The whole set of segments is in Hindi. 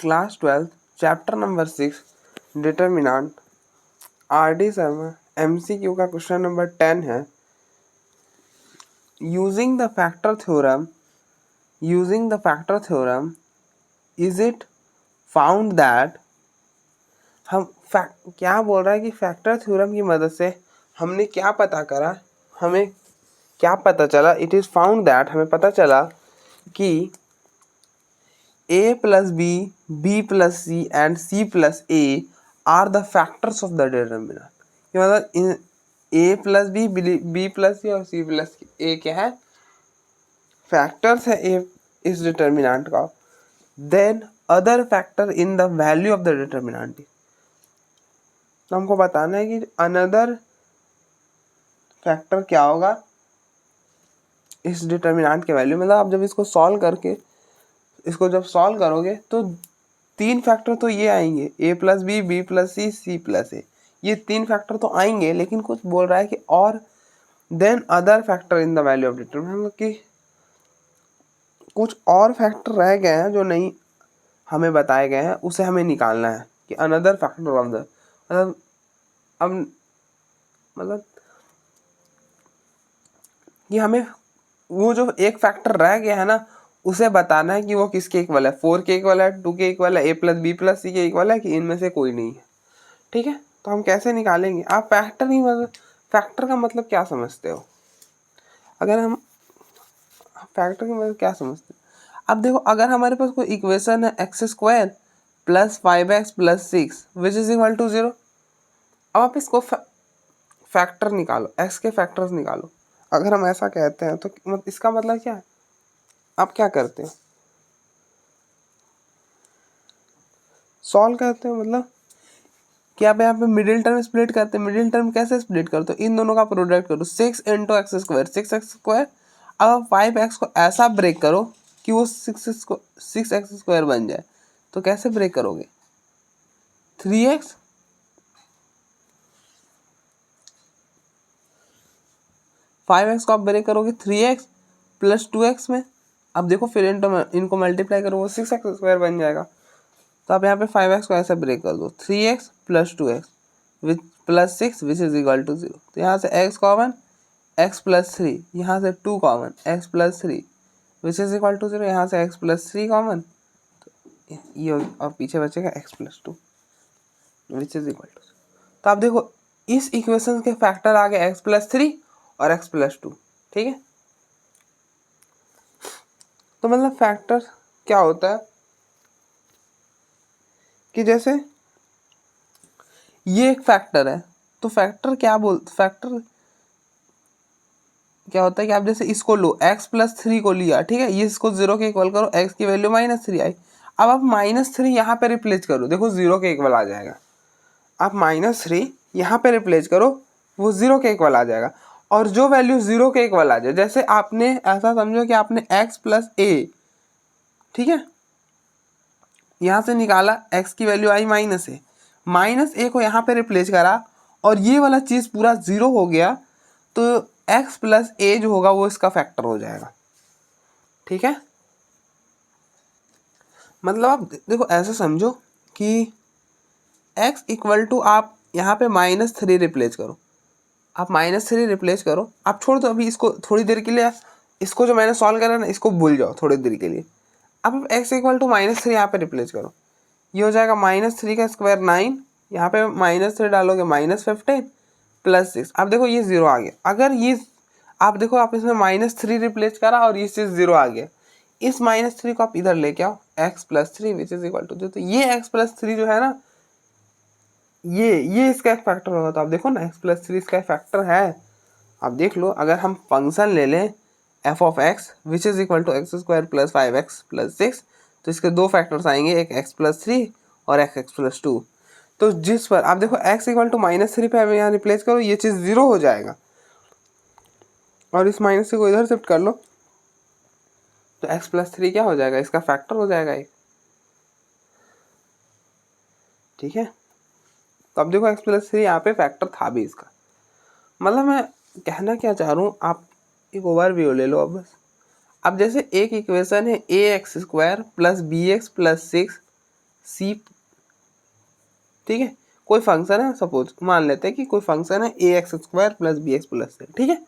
Class 12 chapter number 6 determinant RD Sharma MCQ का क्वेश्चन नंबर 10 है। Using the factor theorem is it found that, हम क्या बोल रहा है कि फैक्टर थ्योरम की मदद से हमने क्या पता करा, हमें क्या पता चला। इट इज़ फाउंड दैट, हमें पता चला कि a plus b, b plus c and c plus a are the factors of the determinant। ये मतलब a plus b, b plus c और c plus a क्या है, फैक्टर्स है a इस डिटर्मिनेंट का। Then other factor in the value of the determinant, तो हमको बताना है कि अनदर फैक्टर क्या होगा इस डिटर्मिनेंट के वैल्यू। मतलब आप जब इसको सॉल्व करोगे तो 3 फैक्टर तो ये आएंगे, a plus B, B plus C, C plus A, ये 3 फैक्टर तो आएंगे। लेकिन कुछ बोल रहा है कि और then other factor in the value of determinant, कि कुछ और फैक्टर रह गए हैं जो नहीं हमें बताए गए हैं, उसे हमें निकालना है कि अनदर फैक्टर ऑफ द, मतलब कि हमें वो जो एक फैक्टर रह गया है ना, उसे बताना है कि वो किसके इक्वल है, 4 के इक्वल है, 2 के इक्वल है, a प्लस बी प्लस सी के इक्वल है, कि इनमें से कोई नहीं है। ठीक है, तो हम कैसे निकालेंगे। आप फैक्टर का मतलब क्या समझते हो, अगर हम फैक्टर का मतलब क्या समझते हो। अब देखो, अगर हमारे पास कोई इक्वेशन है x² plus 5x plus 6 which is equal to 0, अब आप इसको फैक्टर निकालो, x के फैक्टर्स निकालो। अगर हम ऐसा कहते हैं तो इसका मतलब क्या है, आप क्या करते हो, सॉल्व करते हो, मतलब कि आप यहाँ पे मिडिल टर्म स्प्लिट करते हैं। मिडिल टर्म कैसे स्प्लिट करते हो, इन दोनों का प्रोडक्ट करो, 6 इंटू x², 6x²। अब 5x को ऐसा ब्रेक करो कि वो 6x² बन जाए, तो कैसे ब्रेक करोगे, 3x 5x को आप ब्रेक करोगे 3x प्लस 2x में। अब देखो फिर इनको मल्टीप्लाई करो, वो 6x² बन जाएगा। तो आप यहाँ पे 5x को ऐसे ब्रेक कर दो, 3x plus 2x with plus 6 which is equal to 0। तो यहाँ से x कॉमन, x प्लस 3, यहाँ से 2 common, x plus 3 which is equal to 0। यहाँ से x प्लस 3 कॉमन, तो ये और पीछे बचेगा x plus 2 which is equal to. तो आप देखो इस इक्वेशन के फैक्टर आ गए x प्लस 3 और x प्लस 2। ठीक है, तो मतलब फैक्टर क्या होता है कि जैसे ये एक फैक्टर है, तो फैक्टर क्या होता है कि आप जैसे इसको लो, x प्लस 3 को लिया, ठीक है, ये इसको 0 के इक्वल करो, x की वैल्यू -3 आई। अब आप -3 यहाँ पे रिप्लेस करो, देखो 0 के इक्वल आ जाएगा। आप -3 यहाँ पे रिप्लेस करो, वो 0 के इक्वल आ जाएगा। और जो वैल्यू 0 के इक्वल आ जाए, जैसे आपने ऐसा समझो कि आपने x प्लस a, ठीक है, यहाँ से निकाला, x की वैल्यू आई -a को यहाँ पे रिप्लेस करा, और ये वाला चीज़ पूरा 0 हो गया, तो x प्लस a जो होगा वो इसका फैक्टर हो जाएगा। ठीक है, मतलब आप देखो ऐसे समझो कि x इक्वल टू, आप यहाँ पे -3 रिप्लेस करो, आप -3 रिप्लेस करो, आप छोड़ दो अभी इसको थोड़ी देर के लिए, इसको जो मैंने सॉल्व करा ना इसको भूल जाओ थोड़ी देर के लिए। अब x इक्वल टू -3 यहाँ पे रिप्लेस करो, ये हो जाएगा -3 का स्क्वायर 9, यहाँ पे -3 डालोगे -15 प्लस 6। अब देखो ये 0 आ गया। अगर ये आप देखो, आप इसमें -3 रिप्लेस करा और ये चीज़ 0 आ गया, इस -3 को आप इधर लेके आओ, x plus 3 which is equal to 0। तो ये x प्लस 3 जो है ना, ये इसका एक फैक्टर होगा। तो आप देखो ना x प्लस 3 इसका फैक्टर है। आप देख लो, अगर हम फंक्शन ले लें f of x which is equal to x² plus 5x plus 6, तो इसके दो फैक्टर्स आएंगे, एक x प्लस 3 और x प्लस 2। तो जिस पर आप देखो x इक्वल टू -3 पे यहाँ रिप्लेस करो, ये चीज़ 0 हो जाएगा, और इस -3 को इधर शिफ्ट कर लो, तो x प्लस 3 क्या हो जाएगा, इसका फैक्टर हो जाएगा एक। ठीक है, तो अब देखो x प्लस 3 यहाँ पे फैक्टर था भी इसका। मतलब मैं कहना क्या चाह रहा हूँ, आप एक ओवरव्यू ले लो अब बस। अब जैसे एक इक्वेशन है ax² प्लस bx प्लस 6 सी, ठीक है, कोई फंक्शन है, सपोज मान लेते हैं कि कोई फंक्शन है A x square plus B X plus C, ठीक है।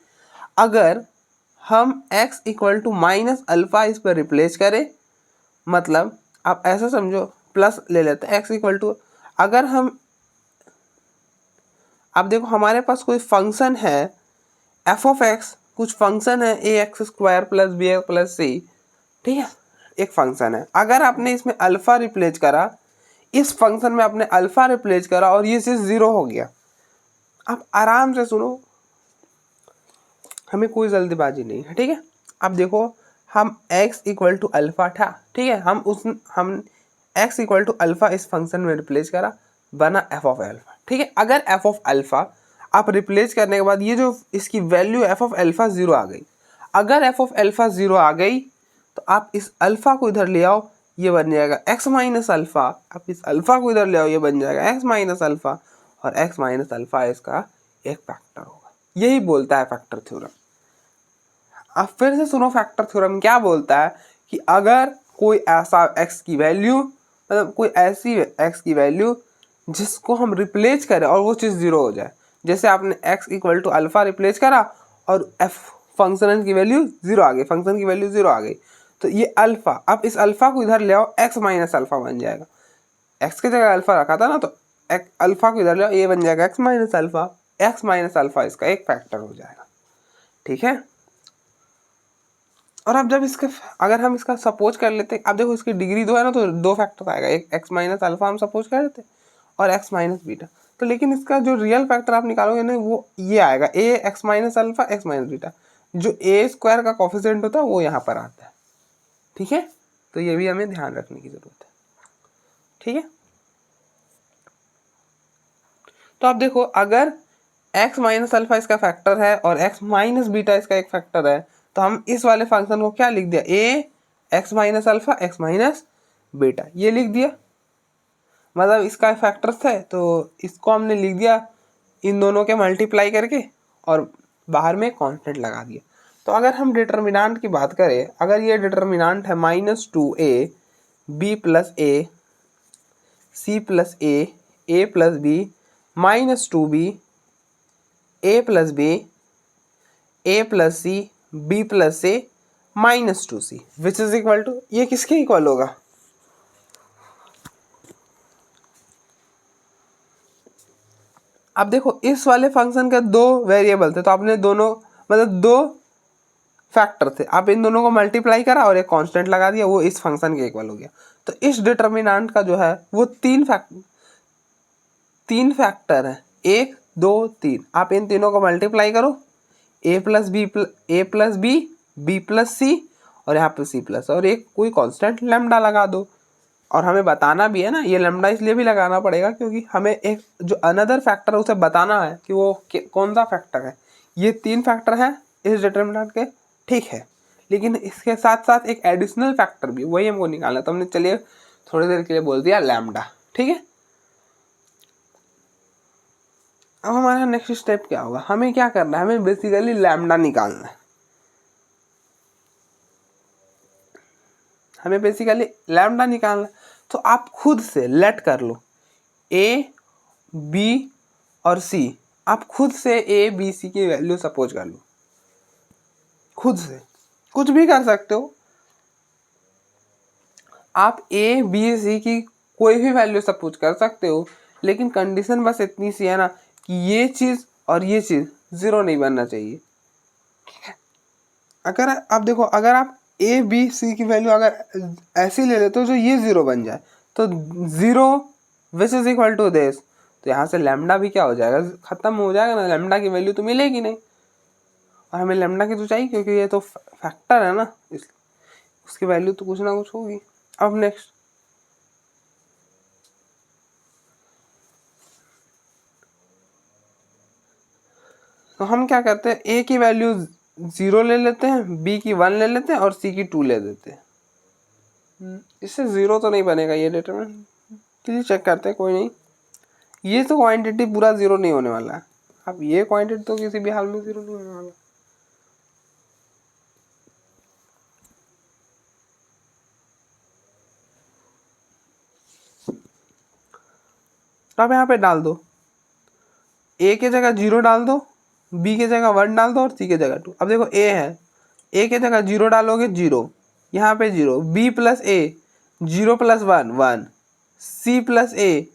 अगर हम x equal to minus alpha इस पर रिप्लेस करें, मतलब आप ऐसा समझो, प्लस ले लेते हैं x इक्वल टू, अगर हम, अब देखो हमारे पास कोई फंक्शन है एफ ऑफ एक्स, कुछ फंक्शन है A x square plus B X plus C, ठीक है, एक फंक्शन है। अगर आपने इसमें अल्फा रिप्लेस करा, इस फंक्शन में आपने अल्फा रिप्लेस करा और ये चीज 0 हो गया। आप आराम से सुनो, हमें कोई जल्दीबाजी नहीं है, ठीक है। अब देखो हम x इक्वल टू अल्फा था, ठीक है, हम x इक्वल टू अल्फा इस फंक्शन में रिप्लेस करा, बना f ऑफ अल्फा, ठीक है। अगर f ऑफ अल्फा आप रिप्लेस करने के बाद ये जो इसकी वैल्यू f ऑफ अल्फा 0 आ गई, अगर f ऑफ अल्फा 0 आ गई तो आप इस अल्फा को इधर ले आओ, ये बन जाएगा x माइनस अल्फा, आप इस अल्फा को इधर ले आओ, ये बन जाएगा x माइनस अल्फा, और x माइनस अल्फा इसका एक फैक्टर होगा। यही बोलता है फैक्टर थ्योरम। अब फिर से सुनो, फैक्टर थ्योरम क्या बोलता है कि अगर कोई ऐसा x की वैल्यू, मतलब कोई ऐसी x की वैल्यू जिसको हम रिप्लेस करें और वो चीज़ 0 हो जाए, जैसे आपने x equal to alpha replace करा और f फंक्शन की वैल्यू 0 आ गई, फंक्शन की वैल्यू 0 आ गई, तो ये अल्फा, अब इस अल्फा को इधर ले आओ, x माइनस अल्फा बन जाएगा। x की जगह अल्फा रखा था ना, तो अल्फा को इधर ले आओ, ये बन जाएगा x minus alpha, x minus alpha इसका एक फैक्टर हो जाएगा, ठीक है। और अब जब इसका, अगर हम इसका सपोज कर लेते हैं, अब देखो इसकी डिग्री 2 है ना, तो 2 फैक्टर आएगा, एक x माइनस अल्फा हम सपोज कर लेते हैं और x माइनस बीटा, तो लेकिन इसका जो रियल फैक्टर आप निकालोगे ना, वो ये आएगा a x minus alpha x minus beta, जो a स्क्वायर का कोफिशिएंट होता है वो यहाँ पर आता है, ठीक है। तो ये भी हमें ध्यान रखने की जरूरत है, ठीक है। तो आप देखो, अगर x माइनस अल्फा इसका फैक्टर है और x माइनस बीटा इसका एक फैक्टर है, तो हम इस वाले फंक्शन को क्या लिख दिया, a x minus alpha x minus beta, ये लिख दिया, मतलब इसका फैक्टर है, तो इसको हमने लिख दिया इन दोनों के मल्टीप्लाई करके और बाहर में कांस्टेंट लगा दिया। तो अगर हम डिटर्मिनांट की बात करें, अगर ये डिटर्मिनांट है -2a b plus a c plus a plus b -2b a plus b a plus c b plus a -2c which is equal to, ये किसके इक्वल होगा, अब देखो इस वाले फंक्शन के 2 वेरिएबल थे, तो आपने दोनों, मतलब 2 फैक्टर थे, आप इन दोनों को मल्टीप्लाई करा और एक कांस्टेंट लगा दिया, वो इस फंक्शन के इक्वल हो गया। तो इस डिटर्मिनेंट का जो है वो 3 फैक्टर है, 1 2 3, आप इन तीनों को मल्टीप्लाई करो, a plus B B plus C, और यहाँ पे c प्लस, और एक कोई कांस्टेंट लैम्डा लगा दो। और हमें बताना भी है ना, ये लैम्डा इसलिए भी लगाना पड़ेगा क्योंकि हमें एक जो अनदर फैक्टर है उसे बताना है कि वो कौन सा फैक्टर है। ये 3 फैक्टर हैं इस डिटर्मिनेंट के, ठीक है, लेकिन इसके साथ साथ एक एडिशनल फैक्टर भी, वही हमको निकालना है। तो हमने चलिए थोड़ी देर के लिए बोल दिया लैम्डा, ठीक है। अब हमारा नेक्स्ट स्टेप क्या होगा, हमें क्या करना है, हमें बेसिकली लैम्डा निकालना है, हमें बेसिकली लैम्डा निकालना है। तो आप खुद से लेट कर लो a b और c, आप खुद से a b c की वैल्यू सपोज कर लो, खुद से कुछ भी कर सकते हो आप, a b c की कोई भी वैल्यू सपोज कर सकते हो, लेकिन कंडीशन बस इतनी सी है ना कि ये चीज और ये चीज 0 नहीं बनना चाहिए, ठीक है। अगर आप देखो, अगर आप a b c की वैल्यू अगर ऐसी ले लेते हो जो ये 0 बन जाए, तो 0 which is equal to this, तो यहाँ से लैम्डा भी क्या हो जाएगा, खत्म हो जाएगा ना, लैम्डा की वैल्यू तो मिलेगी नहीं, और हमें लैम्डा की तो चाहिए क्योंकि ये तो फैक्टर है ना, इसलिए उसकी वैल्यू तो कुछ ना कुछ होगी। अब नेक्स्ट, तो हम क्या करते हैं, a की वैल्यू 0 ले लेते हैं, b की 1 ले लेते हैं और c की 2 ले देते हैं। इससे 0 तो नहीं बनेगा ये डिटरमिनेंट, चलिए चेक करते हैं, कोई नहीं, ये तो क्वांटिटी पूरा 0 नहीं होने वाला है। अब ये क्वांटिटी तो किसी भी हाल में 0 नहीं होने वाला। तो आप यहाँ पे डाल दो, ए के जगह 0 डाल दो, बी के जगह 1 डाल दो और सी के जगह 2। अब देखो ए है, ए के जगह 0 डालोगे 0, यहाँ पे 0, बी प्लस ए 0 प्लस 1 1, सी प्लस ए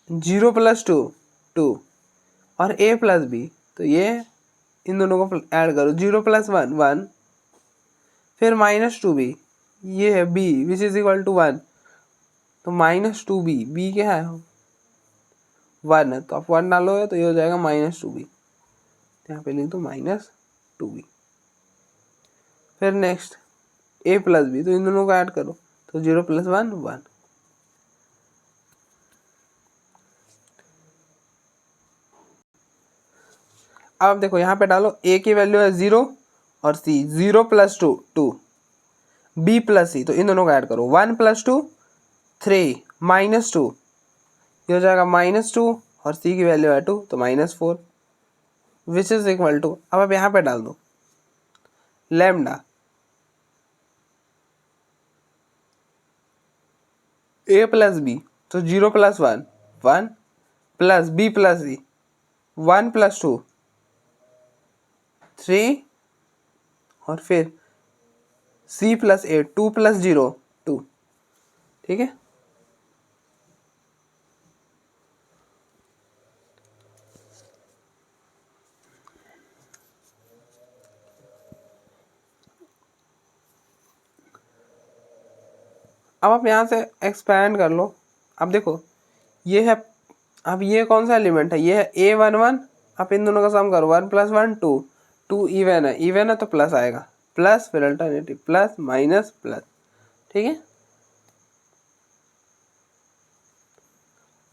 0 प्लस 2 2 और ए प्लस बी, तो ये इन दोनों को ऐड करो, 0 प्लस 1 1, फिर -2b, ये है b which is equal to 1, तो -2b, b क्या है 1 है, तो आप 1 डालोगे तो ये हो जाएगा -2b, यहाँ पे लिख दो -2b। फिर नेक्स्ट a प्लस बी, तो इन दोनों को ऐड करो, तो 0 प्लस 1 1। अब देखो यहाँ पे डालो, a की वैल्यू है 0 और c 0 plus 2 2, b plus c, तो इन दोनों को ऐड करो, 1 प्लस 2 3 -2, ये हो जाएगा -2 और c की वैल्यू है 2, तो -4 विच इज इक्वल टू, अब आप यहाँ पे डाल दो लैम्डा a प्लस बी, तो 0 plus 1 1 plus b plus c 1 plus 2 3 और फिर c प्लस ए 2 प्लस 0 2, ठीक है। अब आप यहाँ से एक्सपैंड कर लो, अब देखो ये है, अब ये कौन सा एलिमेंट है, ये है a11, आप इन दोनों का सम करो, 1 प्लस 1 2 2 इवन है तो प्लस आएगा, प्लस फिर अल्टरनेटिव प्लस माइनस प्लस, ठीक है।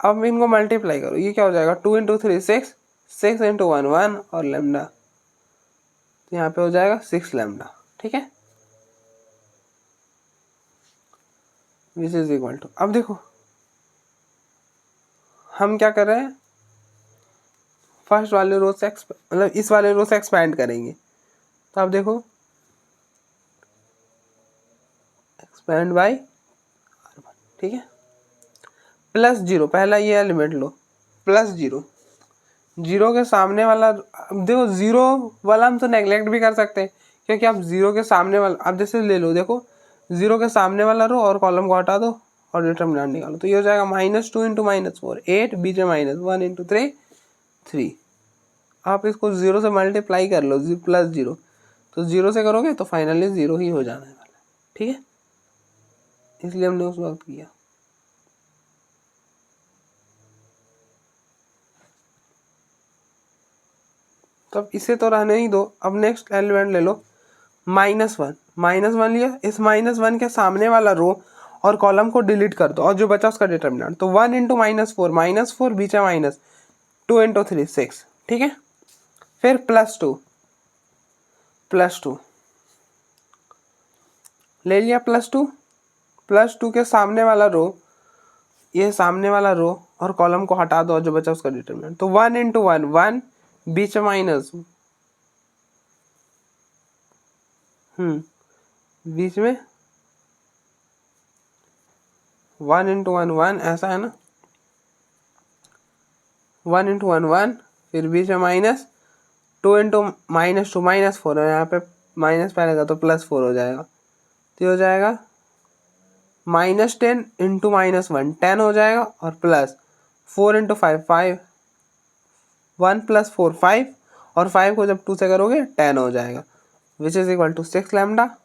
अब इनको मल्टीप्लाई करो, ये क्या हो जाएगा 2 इंटू 3 6, 6 इंटू 1 1 और लैम्डा, तो यहाँ पे हो जाएगा 6 लैम्डा, ठीक है, विच इज इक्वल टू, अब देखो हम क्या कर रहे हैं, फर्स्ट वाले रो से मतलब इस वाले रो से एक्सपैंड करेंगे, तो आप देखो एक्सपैंड बाय r1, ठीक है, प्लस 0, पहला ये एलिमेंट लो, प्लस 0, 0 के सामने वाला, अब देखो 0 वाला हम तो नेग्लेक्ट भी कर सकते हैं, क्योंकि आप 0 के सामने वाला, आप जैसे ले लो, देखो 0 के सामने वाला रो और कॉलम को हटा दो और डिटरमिनेंट निकालो, तो ये हो जाएगा -2 इंटू -4 8, बीच में -1 इंटू 3 3, आप इसको 0 से मल्टीप्लाई कर लो, प्लस 0, तो 0 से करोगे तो फाइनली 0 ही हो जाने वाला है, ठीक है, इसलिए हमने उस वक्त किया। तो अब इसे तो रहने ही दो, अब नेक्स्ट एलिमेंट ले लो, -1 लिया, इस -1 के सामने वाला रो और कॉलम को डिलीट कर दो और जो बचा उसका डिटरमिनेंट, तो 1 इंटू -4 बीच में माइनस 2 इंटू 3 6, ठीक है, फिर प्लस टू ले लिया, प्लस टू के सामने वाला रो, ये सामने वाला रो और कॉलम को हटा दो और जो बचा उसका डिटरमिनेंट, तो 1 इंटू 1 1, बीच में माइनस, बीच में 1 इंटू 1 1, ऐसा है ना, 1 इंटू 1 1, फिर बीच में माइनस 2 इंटू -2 -4 है, यहाँ पे माइनस पहलेगा तो +4 हो जाएगा, तो ये हो जाएगा -10 इंटू -1 10 हो जाएगा और प्लस 4 इंटू 5 5, 1 + 4 5 और 5 को जब 2 से करोगे 10 हो जाएगा, which is equal to 6 lambda.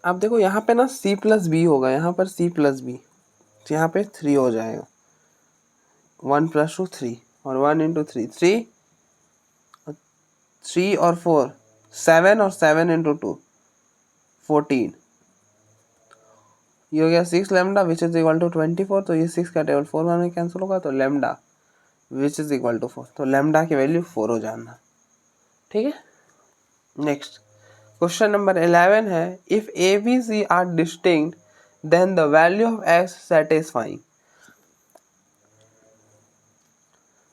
अब देखो यहाँ पे ना c प्लस बी होगा, यहाँ पर c प्लस बी, तो यहाँ पे 3 हो जाएगा, 1 + 2 3 और 1 इंटू 3 3 3 और 4 7 और 7 इंटू 2 14, ये हो गया 6 lambda which is equal to 24, तो ये 6 का टेबल 4 में कैंसिल होगा, तो lambda which is equal to 4, तो लैम्डा की वैल्यू 4 हो जाना, ठीक है। नेक्स्ट क्वेश्चन नंबर 11 है, if A B C are distinct then the value of x satisfying,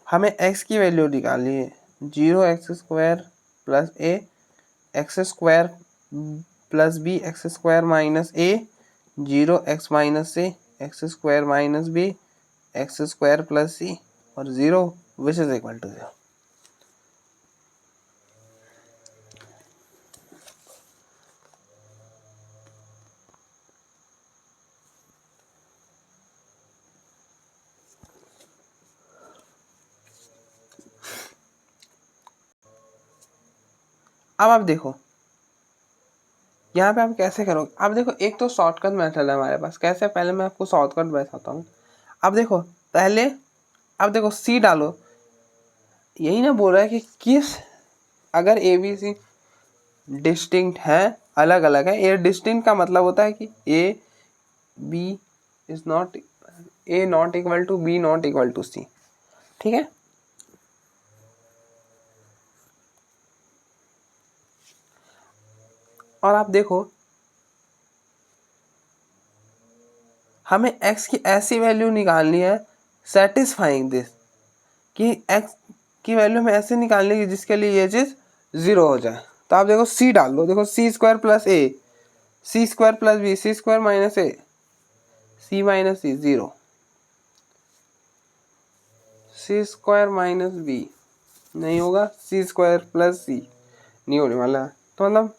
हमें x की वैल्यू निकालनी है, 0x² + a x² plus B x square minus A, 0 X minus A x square minus B x square plus C और 0 विच इज इक्वल टू 0। अब आप देखो यहाँ पे आप कैसे करोगे। अब देखो एक तो शॉर्टकट मेथड है हमारे पास, कैसे, पहले मैं आपको शॉर्टकट बताता हूँ। अब देखो पहले, अब देखो सी डालो, यही ना बोल रहा है कि किस, अगर ए बी सी डिस्टिंक्ट है, अलग अलग है, ए डिस्टिंक्ट का मतलब होता है कि A B is not, A not equal to B not equal to C, ठीक है। और आप देखो हमें x की ऐसी वैल्यू निकालनी है सेटिस्फाइंग दिस, कि x की वैल्यू हमें ऐसे निकालनी है जिसके लिए ये चीज़ 0 हो जाए। तो आप देखो c डाल लो, देखो सी square plus A, C square plus B, C square minus A, C minus C 0, C square minus B नहीं होगा, सी स्क्वायर प्लस सी नहीं होने वाला है। तो मतलब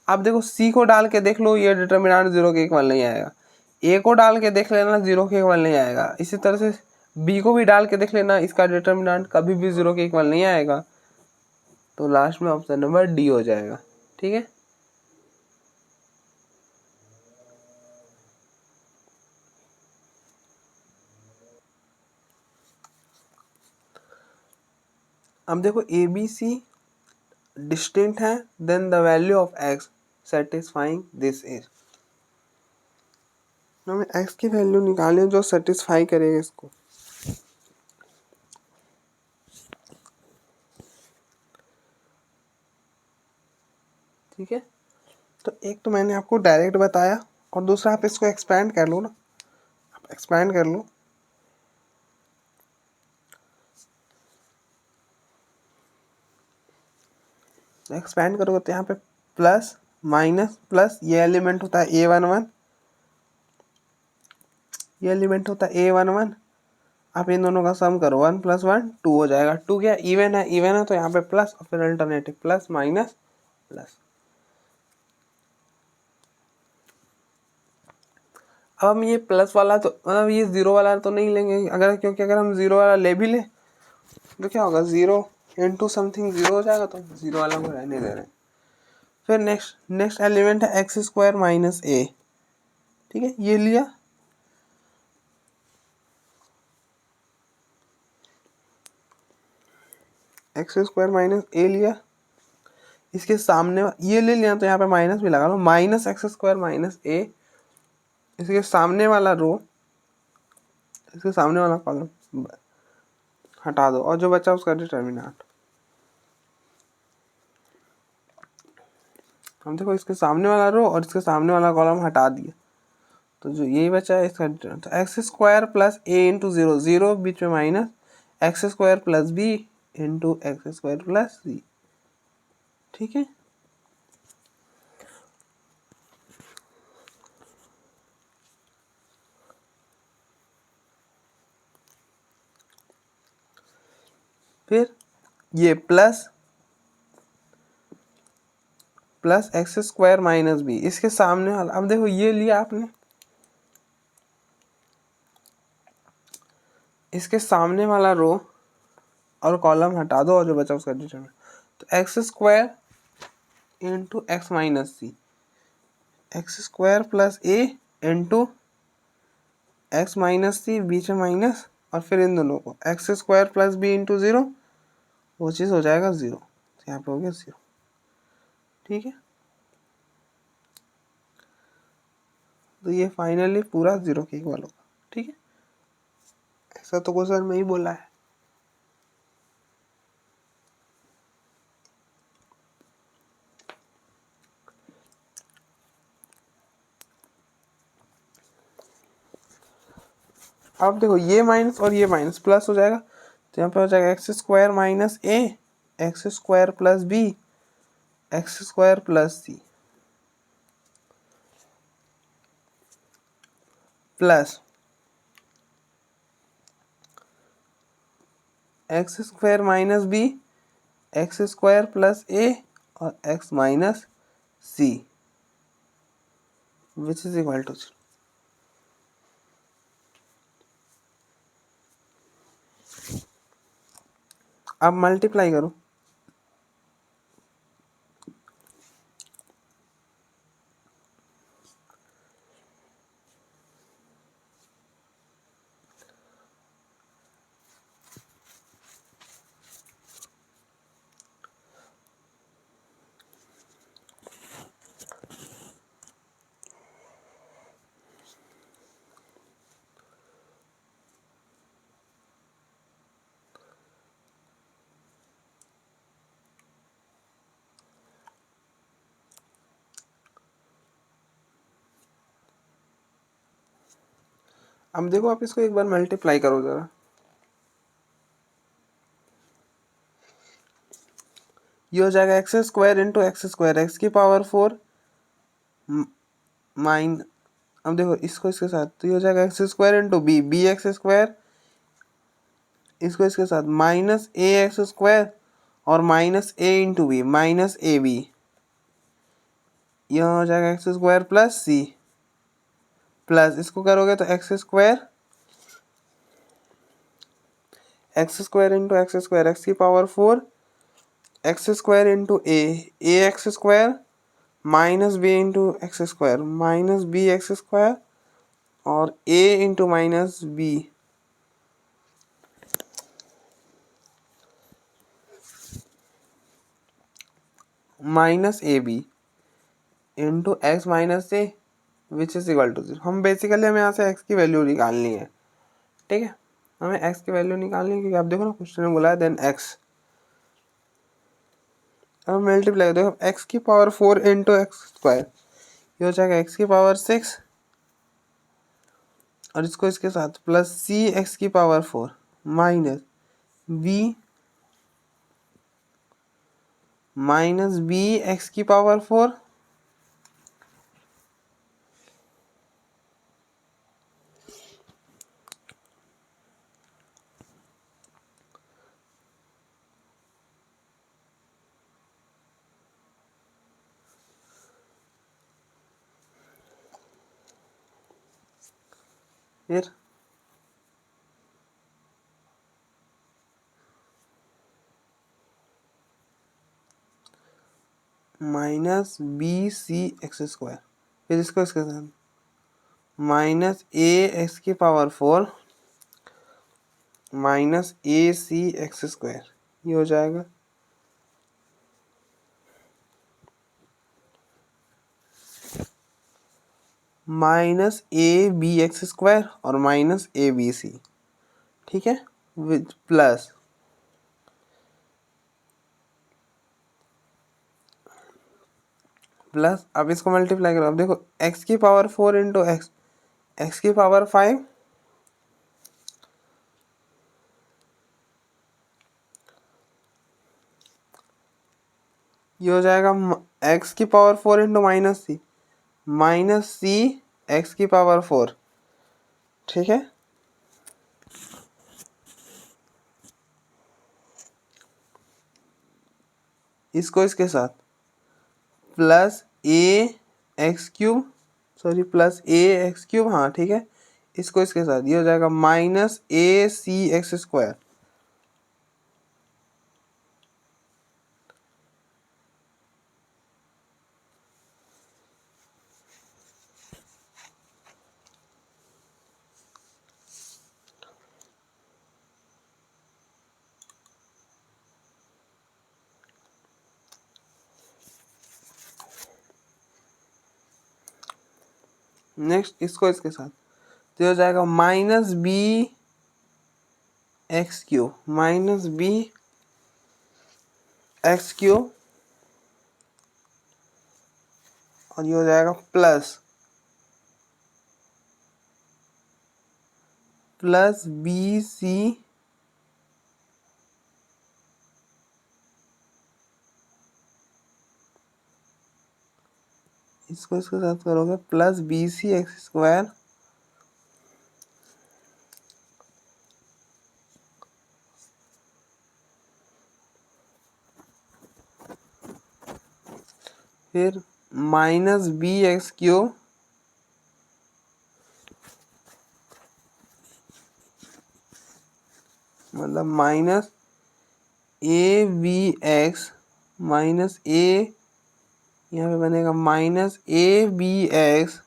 आप देखो सी को डाल के देख लो, ये डिटर्मिनेंट 0 के इक्वल नहीं आएगा। ए को डाल के देख लेना, 0 के इक्वल नहीं आएगा। इसी तरह से बी को भी डाल के देख लेना, इसका डिटर्मिनेंट कभी भी 0 के इक्वल नहीं आएगा। तो लास्ट में ऑप्शन नंबर डी हो जाएगा, ठीक है। अब देखो ए बी सी डिस्टिंक्ट है, then the value of x satisfying this is, हमें एक्स की वैल्यू निकालनी जो सेटिस्फाई करेगा इसको। ठीक है, तो एक तो मैंने आपको डायरेक्ट बताया और दूसरा आप इसको एक्सपैंड कर लो ना, आप एक्सपैंड कर लो। एक्सपैंड करोगे तो यहाँ पे प्लस माइनस प्लस, ये एलिमेंट होता है a11, ये एलिमेंट होता है a11। आप इन दोनों का सम करो, 1 + 1 2 हो जाएगा। 2 क्या इवन है, इवन है तो यहाँ पे प्लस और फिर अल्टरनेटिव प्लस माइनस प्लस। अब हम ये प्लस वाला तो मतलब ये 0 वाला तो नहीं लेंगे, अगर क्योंकि अगर हम 0 वाला ले भी ले तो क्या होगा, 0 × समथिंग 0 हो जाएगा, तो 0 वाला को रहने दे रहे हैं। फिर नेक्स्ट एलिमेंट है एक्स स्क्वायर माइनस ए, ठीक है, ये लिया। एक्स स्क्वायर माइनस ए लिया, इसके सामने ये ले लिया तो यहाँ पे माइनस भी लगा लो, माइनस एक्स स्क्वायर माइनस ए, इसके सामने वाला रो, इसके सामने वाला कॉलम हटा दो और जो बचा उसका डिटर्मिनेंट। हम देखो इसके सामने वाला रो और इसके सामने वाला कॉलम हटा दिया, तो जो यही बचा है इसका डिटर्मिनेंट, तो x square plus A into 0, 0 बीच में minus, X square plus B into x square plus C, ठीक है। फिर ये plus X square minus B, इसके सामने वाला, अब देखो ये लिया आपने, इसके सामने वाला रो और कॉलम हटा दो और जो बचा उसका डिटरमिनेंट, तो x square into X minus C, x square plus A into X minus C, बीच में माइनस, और फिर इन दोनों को X square plus B into 0, वो चीज़ हो जाएगा 0, तो यहाँ पे हो गया 0, ठीक है। तो ये फाइनली पूरा 0 के इक्वल होगा, ठीक है। ऐसा तो क्वेश्चन में ही बोला है। अब देखो ये माइनस और ये माइनस प्लस हो जाएगा, तो यहाँ पे हो जाएगा x square minus A x square plus B x square plus C, plus X square minus B, x square plus A और X minus C which is equal to 0। अब मल्टीप्लाई करो, अब देखो आप इसको एक बार मल्टीप्लाई करो जरा, ये हो जाएगा x square into x square x की पावर 4 माइन, अब देखो इसको इसके साथ तो ये हो जाएगा x square into B, B x square, इसको इसके साथ माइनस ए एक्स स्क्वायर और minus A into B minus A B, यह हो जाएगा x square plus C, plus इसको करोगे तो x square into x square x की power 4 x square into A x square minus B into x square minus B x square और A into minus B minus A B into X minus A which is equal to 0। हम बेसिकली हमें यहाँ से एक्स की वैल्यू निकालनी है, ठीक है, हमें एक्स की वैल्यू निकालनी है क्योंकि आप देखो ना क्वेश्चन में बोला है देन एक्स। अब मल्टीप्लाई देखो एक्स की पावर 4 इंटू एक्स स्क्वायर, ये हो जाएगा एक्स की पावर 6 और इसको इसके साथ प्लस सी एक्स की पावर 4 माइनस बी एक्स की पावर 4 फिर minus B C x square, फिर इसको इसके साथ माइनस ए एक्स की power 4 minus A C x square, ये हो जाएगा minus A B x square और माइनस ए बी सी, ठीक है, विद प्लस अब इसको मल्टीप्लाई करो, अब देखो एक्स की पावर 4 इंटू एक्स एक्स की पावर 5 ये हो जाएगा एक्स की power 4 into minus C x की पावर 4, ठीक है, इसको इसके साथ plus A x cube plus A x cube, हाँ ठीक है, इसको इसके साथ ये हो जाएगा minus A C x square, next इसको इसके साथ तो हो जाएगा minus B x cube minus B x cube और ये हो जाएगा प्लस बी सी इसको इसके साथ करोगे plus B C x square फिर माइनस बी एक्स क्यूब मतलब minus A B X minus A, यहाँ पे बनेगा माइनस ए बी एक्स,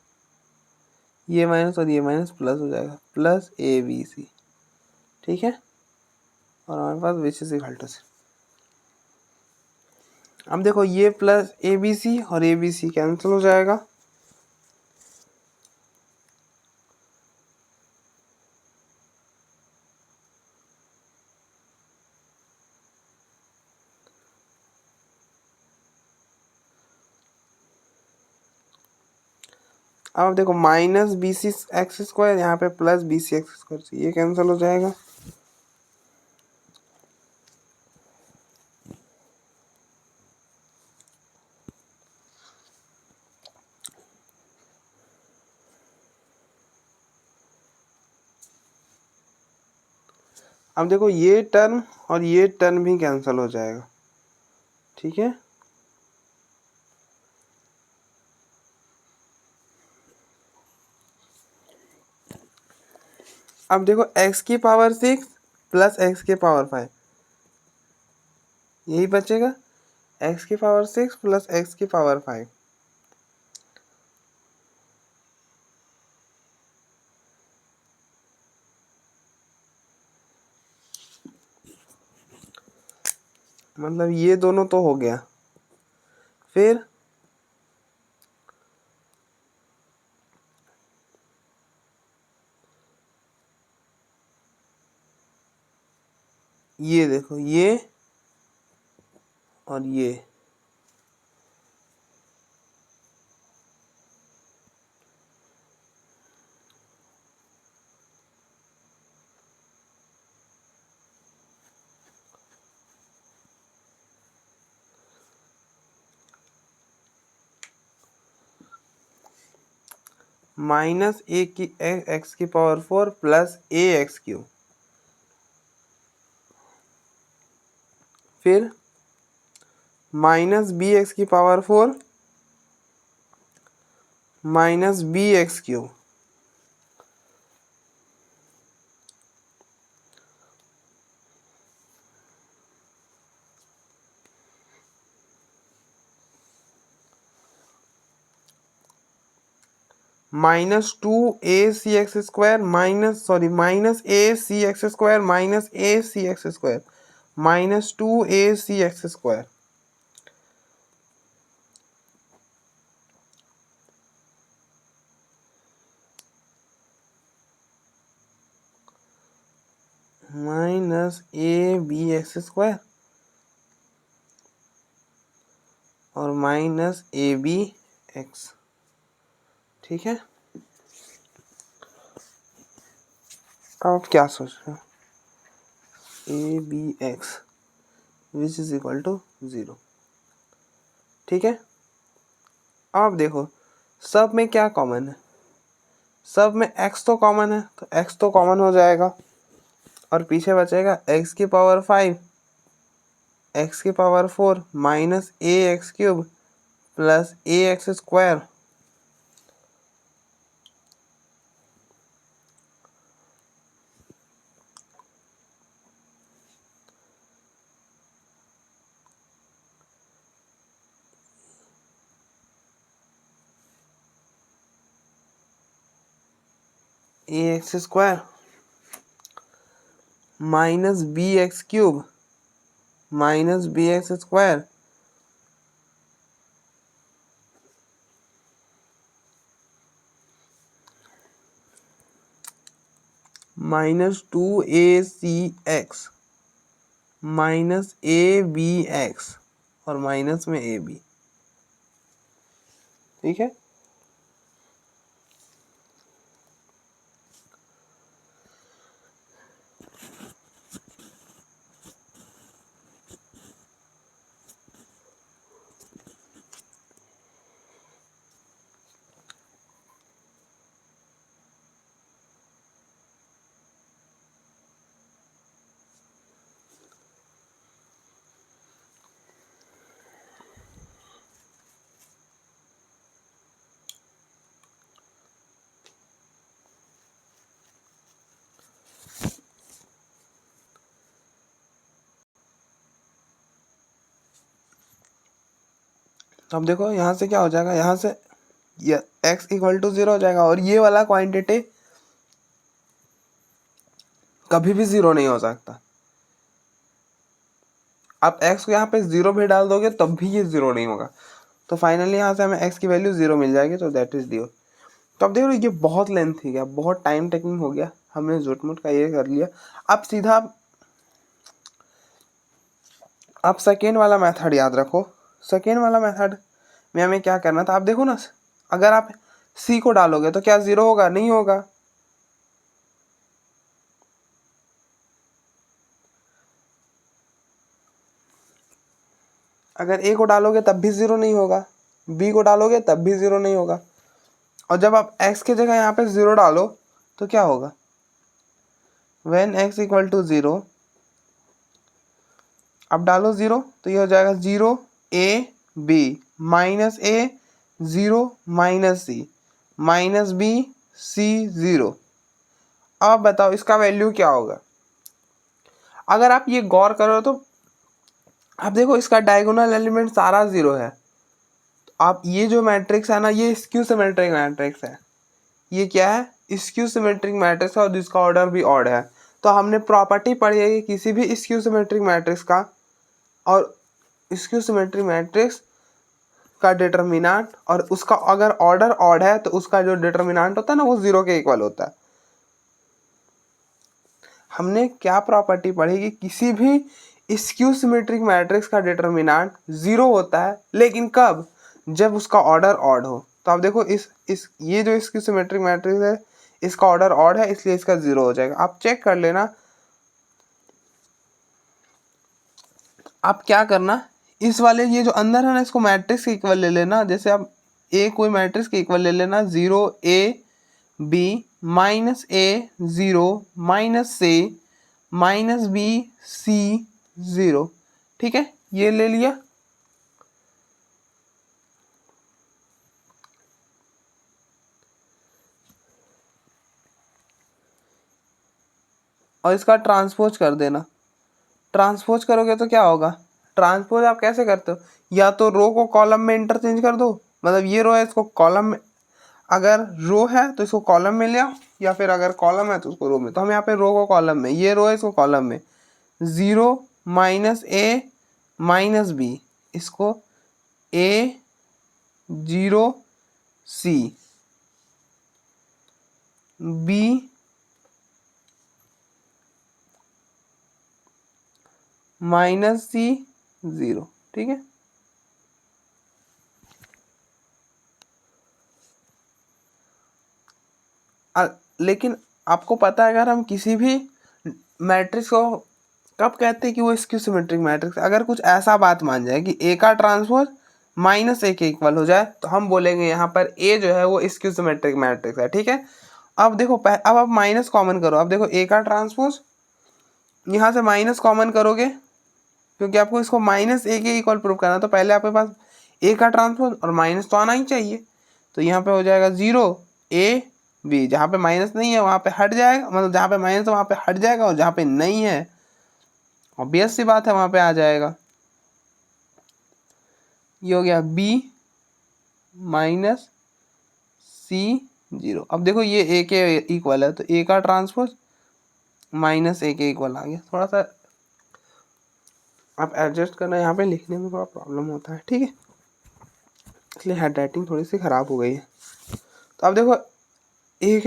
ये माइनस और ये माइनस प्लस हो जाएगा, प्लस ए बी सी। ठीक है, और हमारे पास विच इज इक्वल टू सी। अब देखो ये प्लस ए बी सी और ए बी सी कैंसिल हो जाएगा। अब देखो minus B C x square, यहाँ पे plus B C x square, ये कैंसिल हो जाएगा। अब देखो ये टर्म और ये टर्म भी कैंसिल हो जाएगा। ठीक है, अब देखो x की पावर 6 प्लस x की पावर 5, यही बचेगा, x की पावर 6 प्लस x की पावर 5। मतलब ये दोनों तो हो गया। फिर ये देखो ये और ये, माइनस ए की एक्स की power 4 plus A x cube, फिर माइनस बी एक्स की power 4 minus B x cube, minus two A C x square minus A C x square minus A C x square minus two A C x square, minus A B x square और माइनस ए बी एक्स। ठीक है, अब आप क्या सोच रहे हो, A B x which is equal to 0। ठीक है, अब देखो सब में क्या कॉमन है, सब में x तो कॉमन है, तो x तो कॉमन हो जाएगा और पीछे बचेगा x की पावर 5 x की power 4 minus A x cube plus A x square, A x square minus B x cube minus B x square minus two A C x minus A B x और माइनस में ए बी। ठीक है, तो अब देखो यहाँ से क्या हो जाएगा, यहाँ से ये x इक्वल टू 0 हो जाएगा, और ये वाला क्वांटिटी कभी भी 0 नहीं हो सकता। आप x को यहाँ पे 0 भी डाल दोगे तब भी ये 0 नहीं होगा। तो फाइनली यहाँ से हमें x की वैल्यू 0 मिल जाएगी, तो दैट इज डी। तो अब देखो ये बहुत लेंथी गया, बहुत टाइम टेकिंग हो गया, हमने झूठ-मूठ का ये कर लिया। अब सीधा आप सेकेंड वाला मेथड याद रखो। सेकेंड वाला मेथड में हमें क्या करना था, आप देखो ना, अगर आप c को डालोगे तो क्या 0 होगा? नहीं होगा। अगर a को डालोगे तब भी 0 नहीं होगा, b को डालोगे तब भी 0 नहीं होगा, और जब आप x की जगह यहाँ पे 0 डालो तो क्या होगा? when x इक्वल टू 0, अब डालो 0 तो ये हो जाएगा 0 a b minus a 0 minus c minus b c 0। अब बताओ इसका वैल्यू क्या होगा? अगर आप ये गौर करो तो आप देखो इसका डायगोनल एलिमेंट सारा 0 है। तो आप ये जो मैट्रिक्स है ना, ये स्क्यू सिमेट्रिक मैट्रिक्स है। ये क्या है? स्क्यू सिमेट्रिक मैट्रिक्स है, और जिसका ऑर्डर भी ऑड है। तो हमने प्रॉपर्टी पढ़ी है कि किसी भी स्क्यू सिमेट्रिक मैट्रिक्स का और स्क्यू सिमेट्रिक मैट्रिक्स का डिटरमिनेंट, और उसका अगर ऑर्डर ऑड है तो उसका जो डिटरमिनेंट होता है ना, वो 0 के इक्वल होता है। हमने क्या प्रॉपर्टी पढ़ी कि किसी भी स्क्यू सिमेट्रिक मैट्रिक्स का डिटरमिनेंट 0 होता है, लेकिन कब? जब उसका ऑर्डर ऑड हो। तो आप देखो इस ये जो स्क्यू सिमेट्रिक मैट्रिक्स है, इसका ऑर्डर ऑड है, इसलिए इसका 0 हो जाएगा। आप चेक कर लेना। आप क्या करना, इस वाले ये जो अंदर है ना, इसको मैट्रिक्स के इक्वल ले लेना। जैसे आप ए कोई मैट्रिक्स के इक्वल ले लेना, 0 a b minus a 0 minus c minus b c 0। ठीक है, ये ले लिया। और इसका ट्रांसपोज कर देना। ट्रांसपोज करोगे तो क्या होगा? ट्रांसपोज आप कैसे करते हो? या तो रो को कॉलम में इंटरचेंज कर दो, मतलब ये रो है इसको कॉलम में, अगर रो है तो इसको कॉलम में ले आओ, या फिर अगर कॉलम है तो उसको रो में। तो हम यहाँ पे रो को कॉलम में, ये रो है इसको कॉलम में, 0 माइनस a माइनस b, इसको a 0 c b minus c 0। ठीक है, लेकिन आपको पता है अगर हम किसी भी मैट्रिक्स को कब कहते हैं कि वो स्क्यू सिमेट्रिक मैट्रिक्स, अगर कुछ ऐसा बात मान जाए कि ए का ट्रांसपोज माइनस ए के इक्वल हो जाए, तो हम बोलेंगे यहाँ पर ए जो है वो स्क्यू सिमेट्रिक मैट्रिक्स है। ठीक है, अब देखो अब आप माइनस कॉमन करो। अब देखो ए का ट्रांसपोज, यहाँ से माइनस कॉमन करोगे क्योंकि आपको इसको माइनस ए के इक्वल प्रूव करना, तो पहले आपके पास ए का ट्रांसपोज और माइनस तो आना ही चाहिए। तो यहाँ पे हो जाएगा 0 a b, जहाँ पे माइनस नहीं है वहाँ पे हट जाएगा, मतलब जहाँ पे माइनस है वहाँ पे हट जाएगा, और जहाँ पे नहीं है ऑब्वियस सी बात है वहाँ पे आ जाएगा। ये हो गया b माइनस c 0। अब देखो ये a के इक्वल है, तो a का ट्रांसपोज माइनस a के इक्वल आ गया। थोड़ा सा आप एडजस्ट करना, यहाँ पे लिखने में थोड़ा प्रॉब्लम होता है। ठीक है, इसलिए हैंड राइटिंग थोड़ी सी ख़राब हो गई है। तो अब देखो ए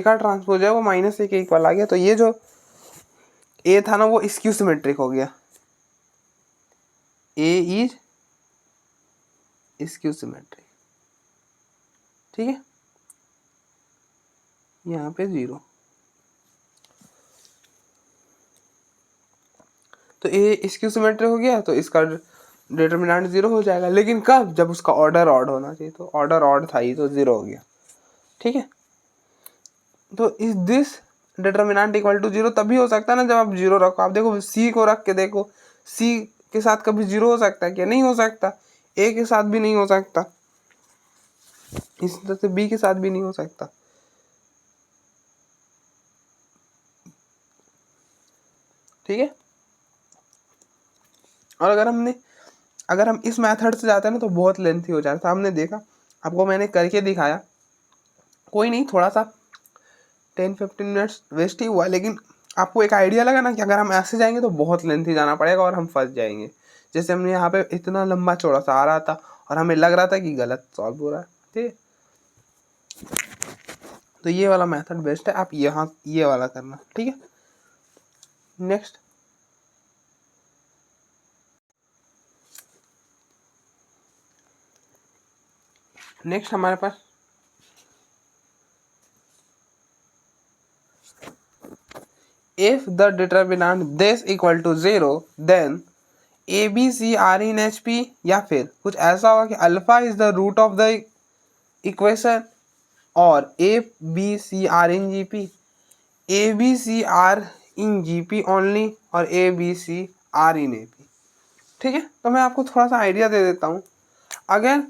का ट्रांसपोज है वो माइनस ए के इक्वल आ गया, तो ये जो ए था ना वो स्क्यू सिमेट्रिक हो गया। ए इज स्क्यू सिमेट्रिक। ठीक है, यहाँ पे 0, तो ए स्क्यू सिमेट्रिक हो गया, तो इसका डिटरमिनेंट 0 हो जाएगा। लेकिन कब? जब उसका ऑर्डर ऑड होना चाहिए, तो ऑर्डर ऑड था ही, तो 0 हो गया। ठीक है, तो इस दिस डिटरमिनेंट इक्वल टू 0 तभी हो सकता है ना जब आप 0 रखो। आप देखो सी को रख के देखो, सी के साथ कभी 0 हो सकता है क्या? नहीं हो सकता। ए के साथ भी नहीं हो सकता, इस तरह से बी के साथ भी नहीं हो सकता। ठीक है, और अगर हमने अगर हम इस मेथड से जाते हैं ना तो बहुत लेंथी हो जाता है। हमने देखा, आपको मैंने करके दिखाया, कोई नहीं, थोड़ा सा 10-15 मिनट्स वेस्ट ही हुआ, लेकिन आपको एक आइडिया लगा ना कि अगर हम ऐसे जाएंगे तो बहुत लेंथी जाना पड़ेगा और हम फंस जाएंगे। जैसे हमने यहाँ पे इतना लंबा चौड़ा सा आ रहा था और हमें लग रहा था कि गलत सॉल्व हो रहा है, ठीक है। तो ये वाला मेथड बेस्ट है, आप यहाँ ये वाला करना, ठीक है। नेक्स्ट हमारे पास if the determinant this equal to 0 then A B C are in H P, या फिर कुछ ऐसा होगा कि alpha is the root of the equation और A B C are in G P, A B C are in G P only और A B C are in A P, ठीक है। तो मैं आपको थोड़ा सा आइडिया दे देता हूँ। अगर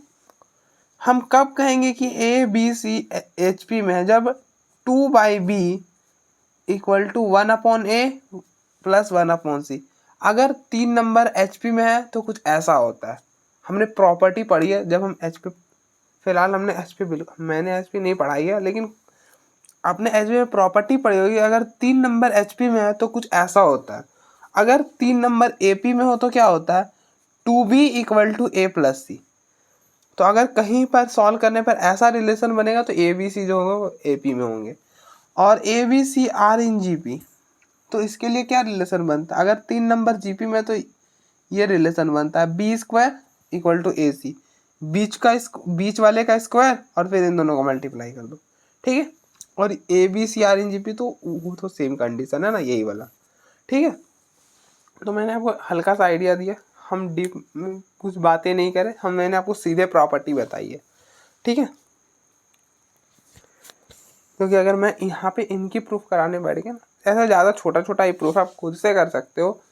हम कब कहेंगे कि A B C H P में है, जब 2/b equal to 1/a plus 1/c। अगर 3 नंबर एच पी में है तो कुछ ऐसा होता है। हमने प्रॉपर्टी पढ़ी है, जब हम एच पी, फिलहाल हमने एच पी, मैंने एच पी नहीं पढ़ाई है, लेकिन आपने एच पी में प्रॉपर्टी पढ़ी होगी। अगर 3 नंबर एच पी में है तो कुछ ऐसा होता है। अगर 3 नंबर ए पी में हो तो क्या होता है, 2b equal to a plus C. तो अगर कहीं पर सॉल्व करने पर ऐसा रिलेशन बनेगा तो ए बी सी जो होगा वो ए पी में होंगे, और A B C are in G P, तो इसके लिए क्या रिलेशन बनता है, अगर 3 नंबर जी पी में तो ये रिलेशन बनता है B square equal to A C, बीच वाले का स्क्वायर और फिर इन दोनों को मल्टीप्लाई कर दो, ठीक है। और A B C are in G P तो वो तो सेम कंडीशन है ना, यही वाला, ठीक है। तो मैंने आपको हल्का सा आइडिया दिया, हम डीप में कुछ बातें नहीं करें, मैंने आपको सीधे प्रॉपर्टी बताई है, ठीक है। क्योंकि अगर मैं यहाँ पे इनकी प्रूफ कराने बैठ गया ना, ऐसा ज़्यादा छोटा छोटा ही प्रूफ आप खुद से कर सकते हो।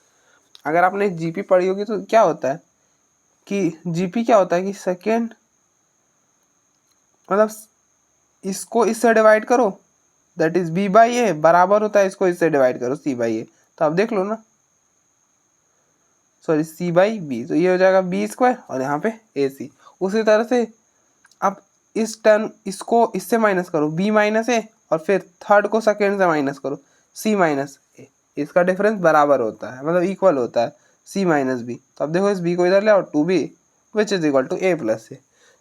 अगर आपने जीपी पढ़ी होगी तो क्या होता है कि जीपी क्या होता है कि सेकेंड, मतलब इसको इससे डिवाइड करो, दैट इज बी बाई ए, बराबर होता है इसको इससे डिवाइड करो सी बाई ए। तो आप देख लो ना, सॉरी सी बाई बी, तो ये हो जाएगा बी स्क्वायर और यहाँ पे ए सी। उसी तरह से आप इस टर्म इसको इससे माइनस करो, बी माइनस ए, और फिर थर्ड को सेकेंड से माइनस करो, सी माइनस ए। इसका डिफरेंस बराबर होता है, मतलब इक्वल होता है सी माइनस बी। तो अब देखो इस बी को इधर ले आओ, 2b which is equal to A plus A.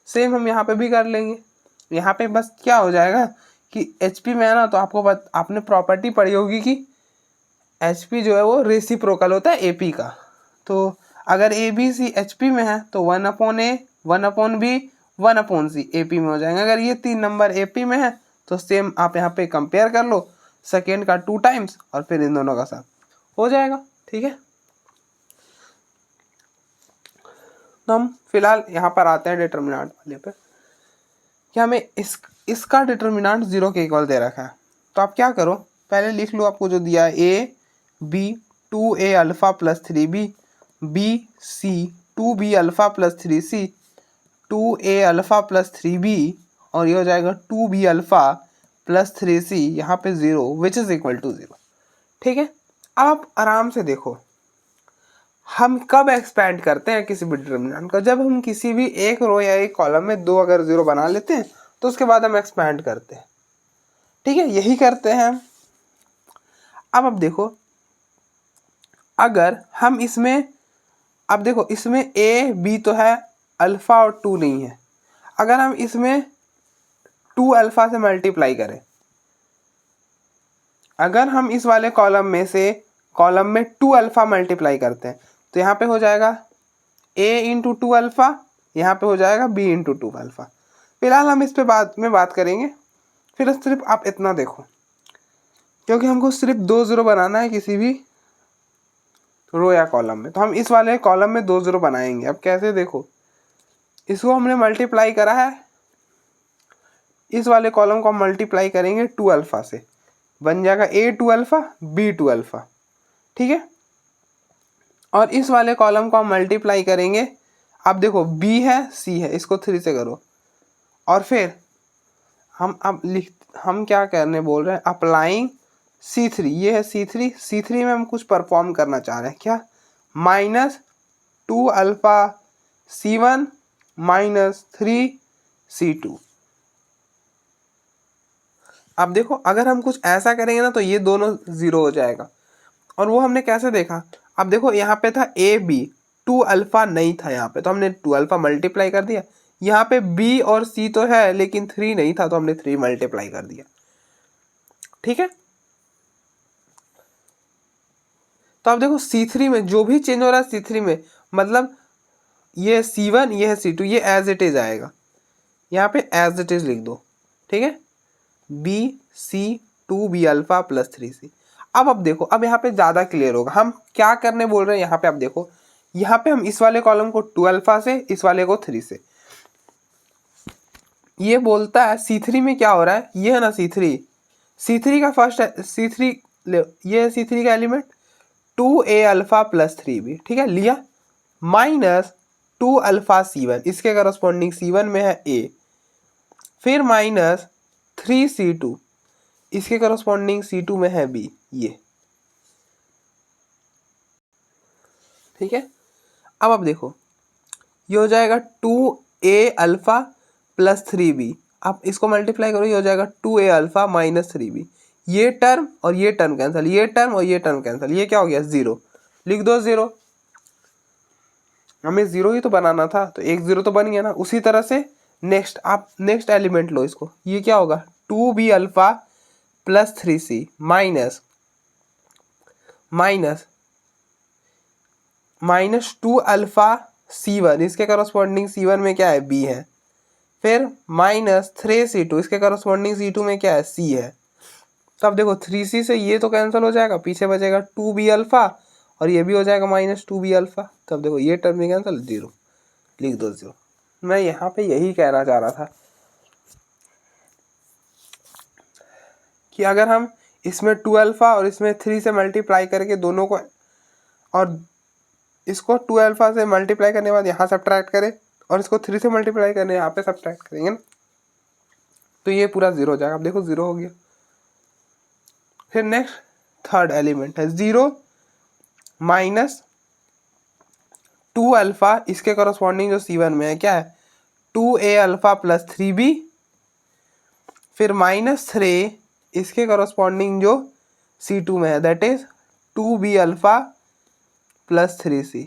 Same हम यहाँ पे भी कर लेंगे। यहाँ पे बस क्या हो जाएगा कि एच पी में है ना, तो आपने प्रॉपर्टी पढ़ी होगी कि एच पी जो है वो रेसिप्रोकल होता है ए पी का। तो अगर A B C H P में है तो 1/a 1/b 1/c A P में हो जाएंगे। अगर ये 3 नंबर ए पी में है तो सेम आप यहाँ पे कंपेयर कर लो, सेकेंड का 2 टाइम्स और फिर इन दोनों का साथ हो जाएगा, ठीक है। तो हम फिलहाल यहाँ पर आते हैं डिटर्मिनेंट वाले पे, कि हमें इसका डिटर्मिनेंट 0 के इक्वल दे रखा है। तो आप क्या करो, पहले लिख लो आपको जो दिया है, A B 2a alpha plus 3b, B C 2b alpha plus 3c, 2a alpha plus 3b, और ये हो जाएगा 2b अल्फ़ा प्लस 3c, यहाँ पे 0 विच इज़ इक्वल टू 0, ठीक है। अब आप आराम से देखो, हम कब एक्सपैंड करते हैं किसी भी डिटर्मिनेंट का, जब हम किसी भी एक रो या एक कॉलम में 2 अगर 0 बना लेते हैं तो उसके बाद हम एक्सपैंड करते हैं, ठीक है, यही करते हैं हम। अब देखो, अगर हम इसमें, अब देखो इसमें ए बी तो है, अल्फ़ा और 2 नहीं है। अगर हम इसमें 2 अल्फ़ा से मल्टीप्लाई करें, अगर हम इस वाले कॉलम में से कॉलम में 2 अल्फ़ा मल्टीप्लाई करते हैं तो यहाँ पे हो जाएगा a इंटू 2 अल्फ़ा, यहाँ पे हो जाएगा b इंटू 2 अल्फ़ा। फिलहाल हम इस पे बाद में बात करेंगे। फिर सिर्फ आप इतना देखो, क्योंकि हमको सिर्फ 2 0 बनाना है किसी भी रो या कॉलम में, तो हम इस वाले कॉलम में 2 0 बनाएंगे। अब कैसे, देखो इसको हमने मल्टीप्लाई करा है, इस वाले कॉलम को हम मल्टीप्लाई करेंगे 2 अल्फ़ा से, बन जाएगा a 2 अल्फ़ा b 2 अल्फ़ा, ठीक है। और इस वाले कॉलम को हम मल्टीप्लाई करेंगे, अब देखो b है c है, इसको 3 से करो, और फिर हम क्या करने बोल रहे हैं, अप्लाइंग C3, ये है C3 में हम कुछ परफॉर्म करना चाह रहे हैं, क्या, -2 अल्फ़ा C1 माइनस 3C2। अब देखो अगर हम कुछ ऐसा करेंगे ना तो ये दोनों जीरो हो जाएगा। और वो हमने कैसे देखा, अब देखो यहाँ पे था ए बी, 2 अल्फा नहीं था यहाँ पे, तो हमने 2 अल्फा मल्टीप्लाई कर दिया। यहाँ पे बी और सी तो है लेकिन 3 नहीं था, तो हमने 3 मल्टीप्लाई कर दिया। ठीक है, तो अब देखो C3 में जो भी चेंज हो रहा है C3 में, मतलब ये C1 ये है C2, ये एज इट इज आएगा। यहाँ पे एज इट इज लिख दो। ठीक है, B2 अल्फा प्लस 3C। अब देखो, अब यहाँ पे ज़्यादा क्लियर होगा हम क्या करने बोल रहे हैं। यहाँ पे आप देखो, यहाँ पे हम इस वाले कॉलम को 2 अल्फा से, इस वाले को 3 से, ये बोलता है C3 में क्या हो रहा है, ये है ना C3 का फर्स्ट C3 ये है C3 का element 2A alpha plus 3B। ठीक है, लिया माइनस 2 अल्फा C1, इसके करस्पॉन्डिंग C1 में है A, फिर माइनस 3C2, इसके करस्पॉन्डिंग C2 में है B, ये। ठीक है, अब देखो ये हो जाएगा 2A अल्फा प्लस 3B। आप इसको मल्टीप्लाई करो, ये हो जाएगा 2A अल्फा माइनस 3B। ये टर्म और ये टर्म कैंसिल, ये टर्म और ये टर्म कैंसिल, ये क्या हो गया, जीरो। लिख दो जीरो, हमें जीरो ही तो बनाना था, तो एक जीरो तो बन गया ना। उसी तरह से नेक्स्ट आप नेक्स्ट एलिमेंट लो इसको, ये क्या होगा 2B alpha plus 3C minus minus minus 2 alpha C1, इसके करस्पॉन्डिंग C1 में क्या है, B है, फिर माइनस 3C2, इसके करस्पॉन्डिंग C2 में क्या है, C है। तो अब देखो 3C से ये तो कैंसिल हो जाएगा, पीछे बचेगा 2B अल्फा और ये भी हो जाएगा माइनस 2B अल्फा। तो अब देखो ये टर्म भी कैंसिल, जीरो, लिख दो जीरो। मैं यहाँ पे यही कहना चाह रहा था कि अगर हम इसमें 2 अल्फा और इसमें 3 से मल्टीप्लाई करके दोनों को, और इसको 2 अल्फा से मल्टीप्लाई करने के बाद यहाँ सब्ट्रैक्ट करें और इसको 3 से मल्टीप्लाई करने यहाँ पे सब्ट्रैक्ट करेंगे ना, तो ये पूरा जीरो हो जाएगा। अब देखो जीरो हो गया। फिर नेक्स्ट थर्ड एलिमेंट है 0 माइनस 2 अल्फा, इसके करस्पॉन्डिंग जो C1 में है क्या है 2A अल्फा प्लस 3B, फिर माइनस 3 इसके करस्पॉन्डिंग जो C2 में है that is 2B alpha plus 3C।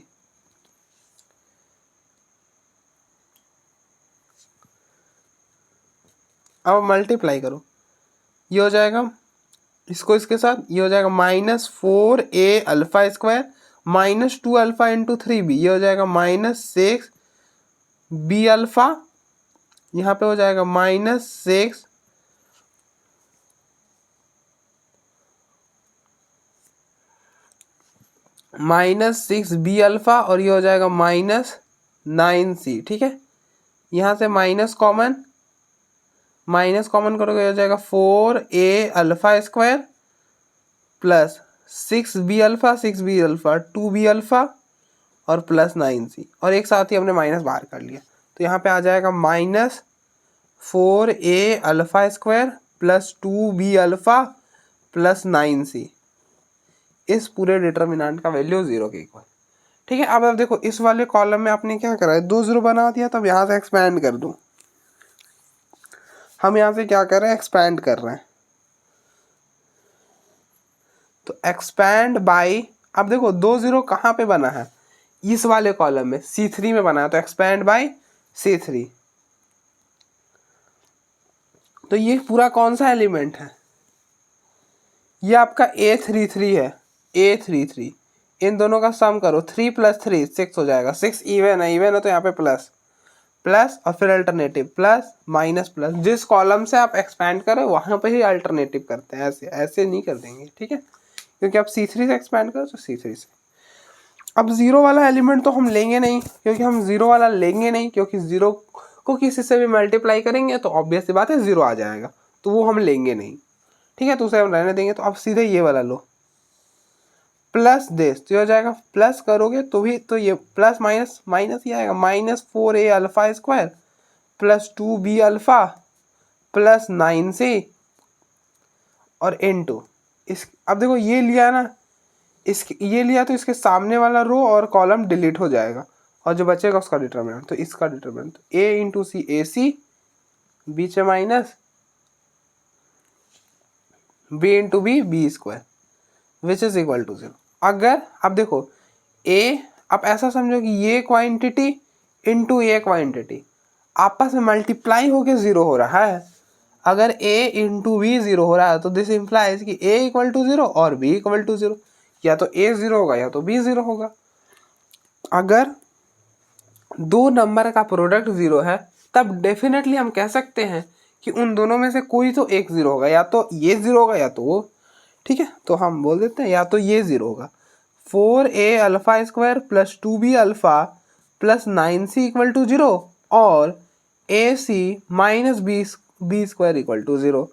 अब मल्टीप्लाई करो, ये हो जाएगा इसको इसके साथ, ये हो जाएगा minus 4A alpha square minus 2 alpha into 3B, ये हो जाएगा माइनस 6B अल्फा, यहाँ पे हो जाएगा माइनस 6 6B अल्फा और ये हो जाएगा माइनस 9C। ठीक है, यहाँ से माइनस कॉमन करोगे, हो जाएगा 4A alpha square plus 6B alpha 2B alpha और प्लस 9C, और एक साथ ही हमने माइनस बाहर कर लिया, तो यहाँ पे आ जाएगा minus 4A alpha square plus 2B alpha plus 9C। इस पूरे डिटर्मिनेंट का वैल्यू जीरो के इक्वल। ठीक है, अब देखो इस वाले कॉलम में आपने क्या करा है, 2 जीरो बना दिया, तब यहाँ से एक्सपैंड कर दूँ। हम यहाँ से क्या कर रहे हैं, एक्सपैंड कर रहे हैं, तो एक्सपैंड बाई, अब देखो 2 जीरो कहाँ पे बना है, इस वाले कॉलम में C3 में बना है, तो एक्सपैंड बाई C3। तो ये पूरा कौन सा एलिमेंट है, ये आपका A33 है, A33। इन दोनों का सम करो, 3 प्लस 3 6 हो जाएगा, 6 इवन है तो यहाँ पे प्लस प्लस और फिर अल्टरनेटिव प्लस माइनस प्लस। जिस कॉलम से आप एक्सपैंड करो वहाँ पे ही अल्टरनेटिव करते हैं, ऐसे नहीं कर देंगे। ठीक है, क्योंकि आप C3 से एक्सपैंड करो तो C3 से। अब जीरो वाला एलिमेंट तो हम लेंगे नहीं, क्योंकि जीरो को किसी से भी मल्टीप्लाई करेंगे तो ऑब्वियस सी बात है जीरो आ जाएगा, तो वो हम लेंगे नहीं। ठीक है, तो उसे हम रहने देंगे। तो अब सीधे ये वाला लो, प्लस देश तो हो जाएगा, प्लस करोगे तो भी तो ये प्लस माइनस माइनस ही आएगा, minus 4A alpha square plus 2B alpha plus 9C और इनटू इस। अब देखो ये लिया ना, ये लिया तो इसके सामने वाला रो और कॉलम डिलीट हो जाएगा और जो बचेगा उसका डिटर्मिनेंट, तो इसका determinant a into C A C बीच में minus b into B B square which is equal to 0। अगर अब देखो a, आप ऐसा समझो कि ये क्वांटिटी इंटू ये क्वांटिटी आपस में मल्टीप्लाई होके 0 हो रहा है। अगर a इंटू बी 0 हो रहा है तो दिस इंप्लाइज कि a इक्वल टू 0 और b इक्वल टू 0, या तो a 0 होगा या तो b 0 होगा। अगर दो नंबर का प्रोडक्ट 0 है तब डेफिनेटली हम कह सकते हैं कि उन दोनों में से कोई तो एक 0 होगा, या तो ये 0 होगा या तो वो। ठीक है, तो हम बोल देते हैं या तो ये 0 होगा। 4a alpha square plus 2b alpha plus 9c equal to 0 और ac minus B square equal to 0।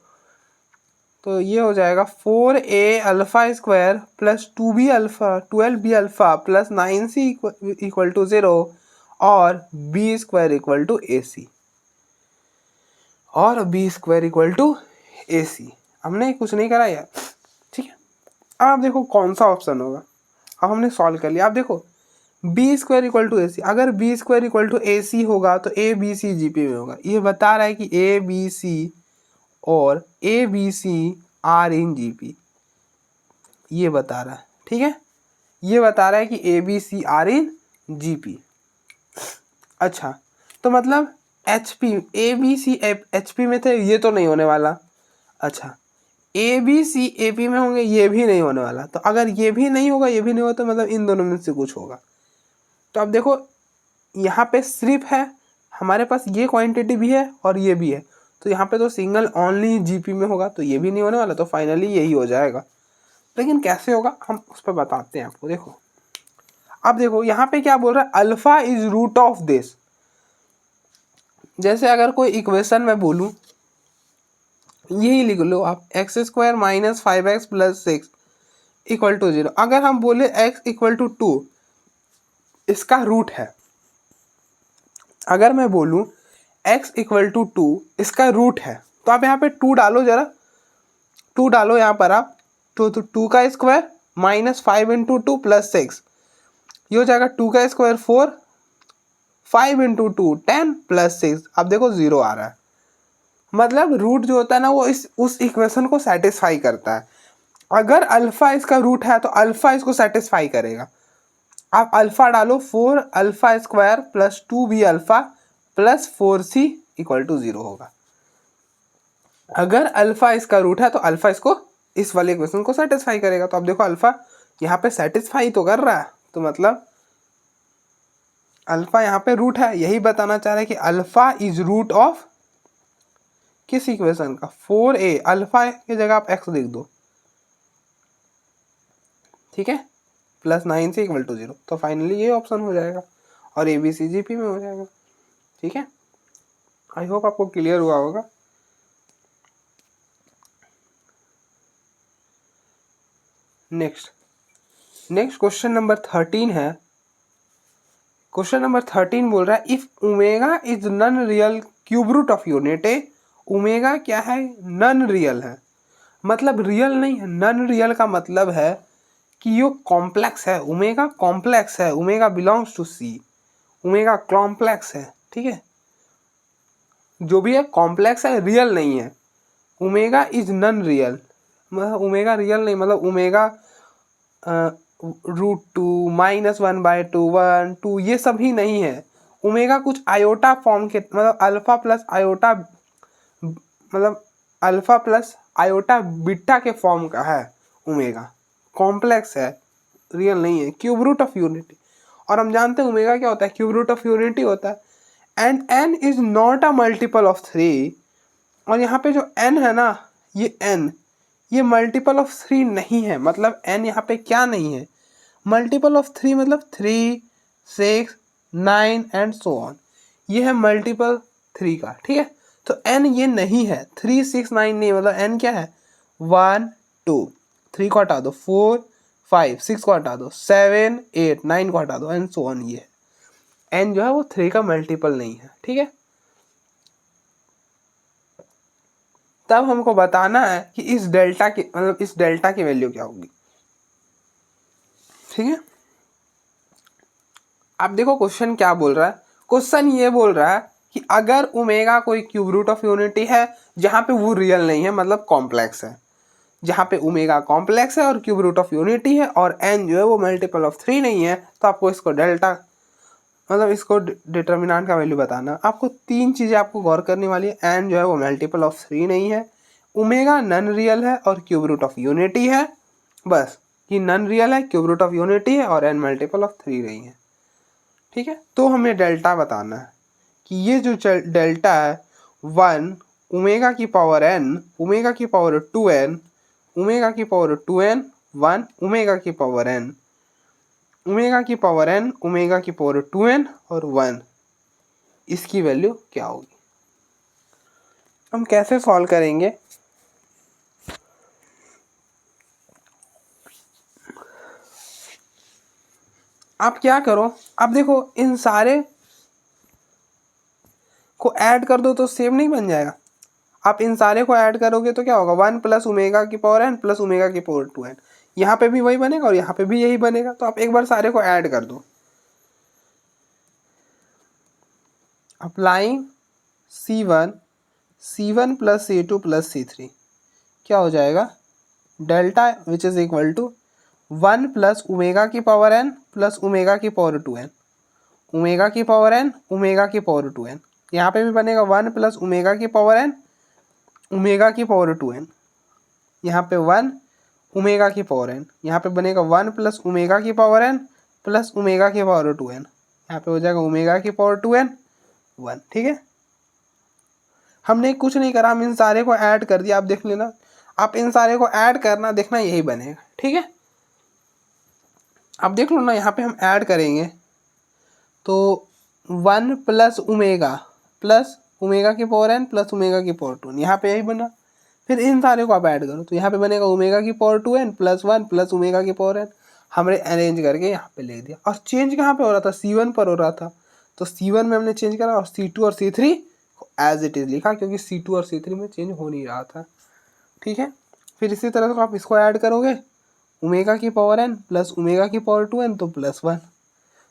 तो ये हो जाएगा 4a alpha square plus 2b alpha 12b alpha plus 9c equal to 0 और b square equal to ac, और b square equal to ac। हमने कुछ नहीं करा यार। ठीक है, अब आप देखो कौन सा ऑप्शन होगा। अब हमने सॉल्व कर लिया। आप देखो B square equal to A सी, अगर B square equal to A सी होगा तो ए बी सी जी पी में होगा। ये बता रहा है कि ए बी सी और A B C are in G P, ये बता रहा है। ठीक है, ये बता रहा है कि A B C are in G P. अच्छा, तो मतलब H P A B C H P में थे, ये तो नहीं होने वाला। अच्छा, ए बी सी ए पी में होंगे, ये भी नहीं होने वाला। तो अगर ये भी नहीं होगा ये भी नहीं होगा तो मतलब इन दोनों में से कुछ होगा। तो अब देखो यहाँ पे सिर्फ है हमारे पास ये क्वांटिटी भी है और ये भी है, तो यहाँ पे तो सिंगल ओनली जीपी में होगा, तो ये भी नहीं होने वाला, तो फाइनली यही हो जाएगा। लेकिन कैसे होगा हम उस पर बताते हैं आपको। देखो अब देखो यहाँ पे क्या बोल रहा है, alpha is root of this. जैसे अगर कोई इक्वेशन में बोलूँ, यही लिख लो आप, x square minus 5x plus 6 equal to 0। अगर हम बोले x इक्वल टू 2 इसका रूट है, अगर मैं बोलूँ x इक्वल टू 2 इसका रूट है, तो आप यहाँ पे 2 डालो, जरा 2 डालो यहाँ पर आप, तो 2 का स्क्वायर माइनस 5 इंटू 2 प्लस 6, ये हो जाएगा 2 का स्क्वायर 4, 5 इंटू 2 10 प्लस 6। अब देखो 0 आ रहा है, मतलब रूट जो होता है ना वो उस इक्वेशन को सेटिस्फाई करता है। अगर अल्फा इसका रूट है तो अल्फा इसको सेटिस्फाई करेगा। आप अल्फा डालो, 4 alpha square plus 2b alpha plus 4c equal to 0 होगा। अगर अल्फा इसका रूट है तो अल्फा इसको इस वाले इक्वेशन को सेटिस्फाई करेगा। तो अब देखो अल्फा यहाँ पे सेटिस्फाई तो कर रहा है, तो मतलब अल्फा यहाँ पे रूट है। यही बताना चाह रहा है कि अल्फा इज रूट ऑफ किस इक्वेशन का, 4a। अल्फा की जगह आप x लिख दो, ठीक है, प्लस 9c इक्वल टू 0। तो फाइनली ये ऑप्शन हो जाएगा और A B C G P में हो जाएगा। ठीक है, आई होप आपको क्लियर हुआ होगा। नेक्स्ट क्वेश्चन नंबर 13 है। क्वेश्चन नंबर 13 बोल रहा है, if omega is non real cube root of unity. Omega क्या है, नन रियल है, मतलब रियल नहीं है। नन रियल का मतलब है कि ये कॉम्प्लेक्स है, ओमेगा कॉम्प्लेक्स है, omega belongs to C, omega complex है। ठीक है, जो भी है कॉम्प्लेक्स है, रियल नहीं है। ओमेगा इज नन रियल, मतलब ओमेगा रियल नहीं, मतलब ओमेगा √2 -1/2 1 2 ये सभी नहीं है। ओमेगा कुछ आयोटा फॉर्म के, मतलब अल्फा प्लस आयोटा, मतलब अल्फा प्लस आयोटा बीटा के फॉर्म का है। ओमेगा कॉम्प्लेक्स है, रियल नहीं है, क्यूब रूट ऑफ यूनिटी। और हम जानते हैं ओमेगा क्या होता है, क्यूब रूट ऑफ यूनिटी होता है। And n is not a multiple of 3। और यहाँ पे जो n है ना, ये n ये मल्टीपल ऑफ 3 नहीं है। मतलब n यहाँ पे क्या नहीं है, मल्टीपल ऑफ 3, मतलब 3 6 9 एंड सो ऑन, ये है मल्टीपल 3 का। ठीक है, तो n ये नहीं है, 3 6 9 नहीं, मतलब n क्या है 1 2, 3 को हटा दो 4 5, 6 को हटा दो 7 8 9 को हटा दो एंड सो ऑन। ये है n जो है वो 3 का मल्टीपल नहीं है। ठीक है, तब हमको बताना है कि इस डेल्टा की, मतलब इस डेल्टा की वैल्यू क्या होगी। ठीक है, अब देखो क्वेश्चन क्या बोल रहा है, क्वेश्चन ये बोल रहा है कि अगर ओमेगा कोई क्यूब रूट ऑफ यूनिटी है जहाँ पे वो रियल नहीं है, मतलब कॉम्प्लेक्स है, जहाँ पे ओमेगा कॉम्प्लेक्स है और क्यूब रूट ऑफ यूनिटी है और एन जो है वो मल्टीपल ऑफ 3 नहीं है, तो आपको इसको डेल्टा मतलब इसको डिटर्मिनेंट का वैल्यू बताना। आपको 3 चीज़ें आपको गौर करने वाली है, एन जो है वो मल्टीपल ऑफ 3 नहीं है, ओमेगा नन रियल है और क्यूब रूट ऑफ यूनिटी है, बस कि नन रियल है, क्यूब रूट ऑफ यूनिटी है और एन मल्टीपल ऑफ 3 नहीं है। ठीक है, तो हमें डेल्टा बताना है कि ये जो डेल्टा है 1 ओमेगा की पावर n ओमेगा की पावर 2n ओमेगा की पावर 2n 1 ओमेगा की पावर n ओमेगा की पावर n ओमेगा की पावर 2n और 1, इसकी वैल्यू क्या होगी। हम कैसे सॉल्व करेंगे, आप क्या करो, आप देखो इन सारे को ऐड कर दो तो सेम नहीं बन जाएगा। आप इन सारे को ऐड करोगे तो क्या होगा, 1 प्लस ओमेगा की पावर n प्लस ओमेगा की पावर 2n, यहाँ पे भी वही बनेगा और यहाँ पे भी यही बनेगा। तो आप एक बार सारे को ऐड कर दो, applying C1 plus C2 plus C3 क्या हो जाएगा, delta which is equal to 1 plus omega की पावर n प्लस ओमेगा की पावर 2n ओमेगा की पावर n ओमेगा की पावर 2n, यहाँ पे भी बनेगा 1 प्लस ओमेगा की पावर n ओमेगा की पावर 2n, यहाँ पे 1 ओमेगा की पावर n, यहाँ पे बनेगा 1 प्लस ओमेगा की पावर n प्लस ओमेगा की पावर 2n, यहाँ पे हो जाएगा ओमेगा की पावर 2n 1। ठीक है, हमने कुछ नहीं करा, हम इन सारे को ऐड कर दिया। आप देख लेना, आप इन सारे को ऐड करना, देखना यही बनेगा। ठीक है, आप देख लो ना, यहाँ पे हम ऐड करेंगे तो 1 प्लस ओमेगा की पावर n प्लस ओमेगा की पावर 2, यहाँ पे यही बना। फिर इन सारे को आप ऐड करो तो यहाँ पे बनेगा ओमेगा की power 2n plus 1 plus omega की पावर n, हमने अरेंज करके यहाँ पे लिख दिया। और चेंज कहाँ पे हो रहा था, C1 पर हो रहा था, तो C1 में हमने चेंज करा और C2 और C3 एज इट इज़ लिखा, क्योंकि C2 और C3 में चेंज हो नहीं रहा था। ठीक है, फिर इसी तरह से आप इसको ऐड करोगे, ओमेगा की पावर n प्लस ओमेगा की पावर 2n तो प्लस 1,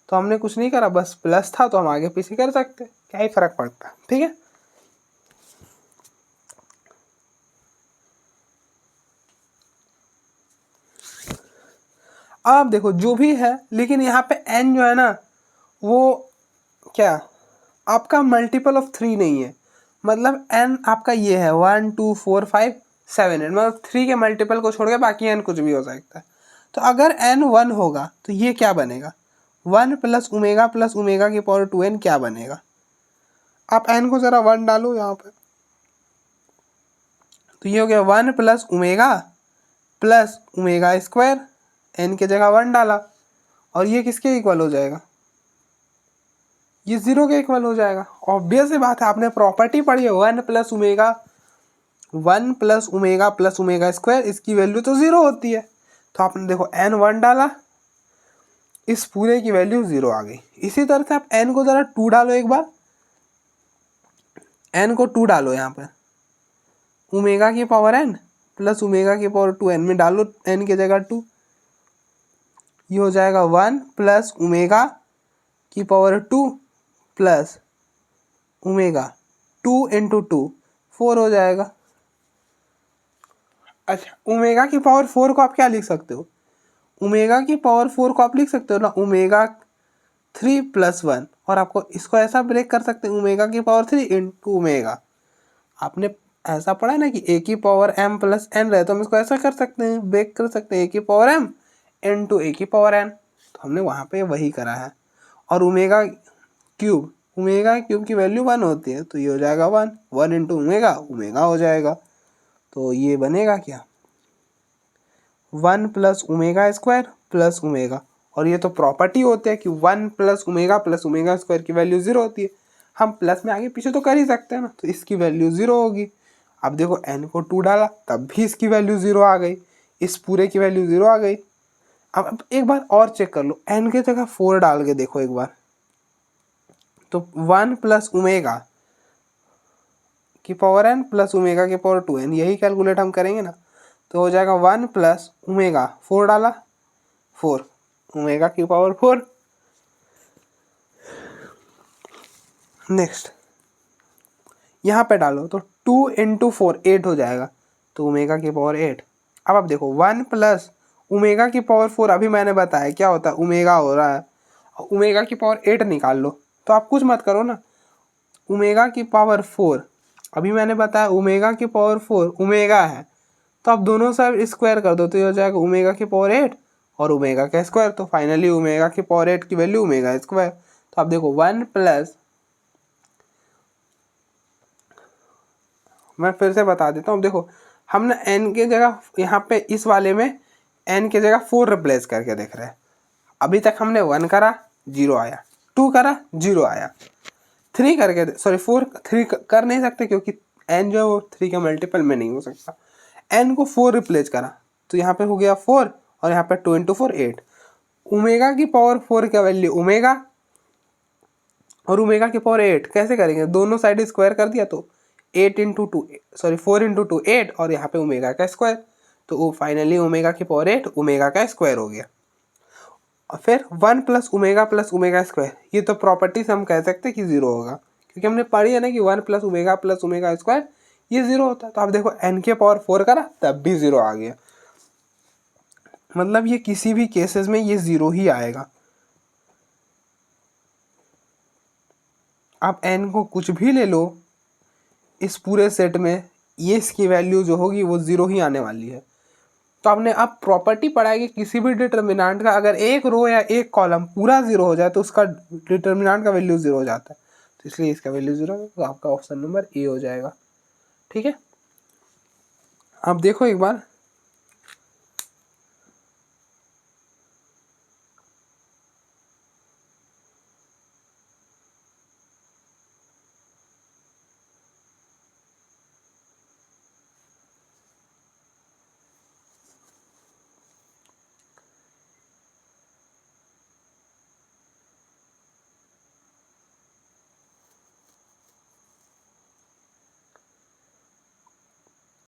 तो हमने कुछ नहीं करा, बस प्लस था तो हम आगे पीछे कर सकते, क्या ही फर्क पड़ता है। ठीक है, अब देखो जो भी है, लेकिन यहाँ पे n जो है ना वो क्या आपका मल्टीपल ऑफ 3 नहीं है, मतलब n आपका ये है 1 2 4 5 7 8, मतलब 3 के मल्टीपल को छोड़ के बाकी n कुछ भी हो सकता है। तो अगर n 1 होगा तो ये क्या बनेगा, 1 प्लस ओमेगा की पावर 2n क्या बनेगा। आप n को ज़रा 1 डालो यहाँ पे, तो ये हो गया 1 प्लस ओमेगा स्क्वायर, n के जगह 1 डाला, और ये किसके इक्वल हो जाएगा, ये 0 के इक्वल हो जाएगा। ऑब्वियस सी बात है, आपने प्रॉपर्टी पढ़ी है 1 plus omega plus omega square, इसकी वैल्यू तो 0 होती है। तो आपने देखो n 1 डाला, इस पूरे की वैल्यू 0 आ गई। इसी तरह से आप n को ज़रा 2 डालो, एक बार n को 2 डालो, यहाँ पर ओमेगा की पावर n प्लस ओमेगा की पावर 2n में डालो n की जगह 2, ये हो जाएगा 1 प्लस ओमेगा की पावर 2 प्लस ओमेगा 2 इंटू 2 4 हो जाएगा। अच्छा, ओमेगा की पावर 4 को आप क्या लिख सकते हो, ओमेगा की पावर 4 को आप लिख सकते हो ना ओमेगा 3 प्लस 1, और आपको इसको ऐसा ब्रेक कर सकते हैं ओमेगा की पावर 3 इंटू ओमेगा। आपने ऐसा पढ़ा है ना कि ए की पावर m प्लस n रहे, तो हम इसको ऐसा कर सकते हैं, ब्रेक कर सकते हैं ए की पावर m इंटू ए की पावर n, तो हमने वहाँ पे वही करा है। और ओमेगा क्यूब की वैल्यू 1 होती है, तो ये हो जाएगा 1 इंटू ओमेगा हो जाएगा, तो ये बनेगा क्या 1 plus omega square plus omega, और ये तो प्रॉपर्टी होती है कि 1 प्लस ओमेगा स्क्वायर की वैल्यू 0 होती है। हम प्लस में आगे पीछे तो कर ही सकते हैं ना, तो इसकी वैल्यू 0 होगी। अब देखो n को 2 डाला तब भी इसकी वैल्यू 0 आ गई, इस पूरे की वैल्यू 0 आ गई। अब एक बार और चेक कर लो, n की जगह 4 डाल के देखो एक बार, तो 1 प्लस ओमेगा की पावर n प्लस ओमेगा की पावर 2n, यही कैलकुलेट हम करेंगे ना, तो हो जाएगा 1 प्लस ओमेगा 4 डाला 4 ओमेगा की पावर 4 नेक्स्ट यहाँ पे डालो तो 2 इंटू 4 8 हो जाएगा, तो ओमेगा की पावर 8। अब आप देखो 1 प्लस ओमेगा की पावर 4, अभी मैंने बताया क्या होता है, ओमेगा हो रहा है, ओमेगा की पावर 8 निकाल लो, तो आप कुछ मत करो ना, ओमेगा की पावर 4, अभी मैंने बताया ओमेगा की पावर 4 ओमेगा है, तो आप दोनों साइड स्क्वायर कर दो तो ये हो जाएगा ओमेगा की पावर 8 और ओमेगा का स्क्वायर, तो फाइनली ओमेगा की पावर 8 की वैल्यू ओमेगा स्क्वायर। तो आप देखो 1 प्लस, मैं फिर से बता देता हूँ, देखो हमने n के जगह यहाँ पे इस वाले में n के जगह 4 रिप्लेस करके देख रहे हैं। अभी तक हमने 1 करा 0 आया, 2 करा 0 आया, 3 करके सॉरी 4 3 कर नहीं सकते क्योंकि n जो है वो 3 के मल्टीपल में नहीं हो सकता। n को 4 रिप्लेस करा तो यहाँ पे हो गया 4 और यहाँ पे 2 इंटू 4 8। ओमेगा की पावर 4 का वैल्यू ओमेगा और ओमेगा की पावर 8 कैसे करेंगे, दोनों साइड स्क्वायर कर दिया तो 8 इंटू 2 सॉरी 4 इंटू 2 8 और यहाँ पे ओमेगा का स्क्वायर, तो वो फाइनली ओमेगा की पावर 8 ओमेगा का स्क्वायर हो गया। और फिर 1 प्लस ओमेगा स्क्वायर, ये तो प्रॉपर्टी से हम कह सकते हैं कि 0 होगा क्योंकि हमने पढ़ी है ना कि 1 प्लस ओमेगा स्क्वायर ये 0 होता है। तो आप देखो n के पावर 4 करा तब भी 0 आ गया, मतलब ये किसी भी केसेस में ये 0 ही आएगा। आप n को कुछ भी ले लो इस पूरे सेट में, ये इसकी वैल्यू जो होगी वो 0 ही आने वाली है। तो आपने अब प्रॉपर्टी पढ़ा है कि किसी भी डिटर्मिनेंट का अगर एक रो या एक कॉलम पूरा 0 हो जाए तो उसका डिटर्मिनेंट का वैल्यू 0 हो जाता है, तो इसलिए इसका वैल्यू 0 है, तो आपका ऑप्शन नंबर ए हो जाएगा। ठीक है, अब देखो एक बार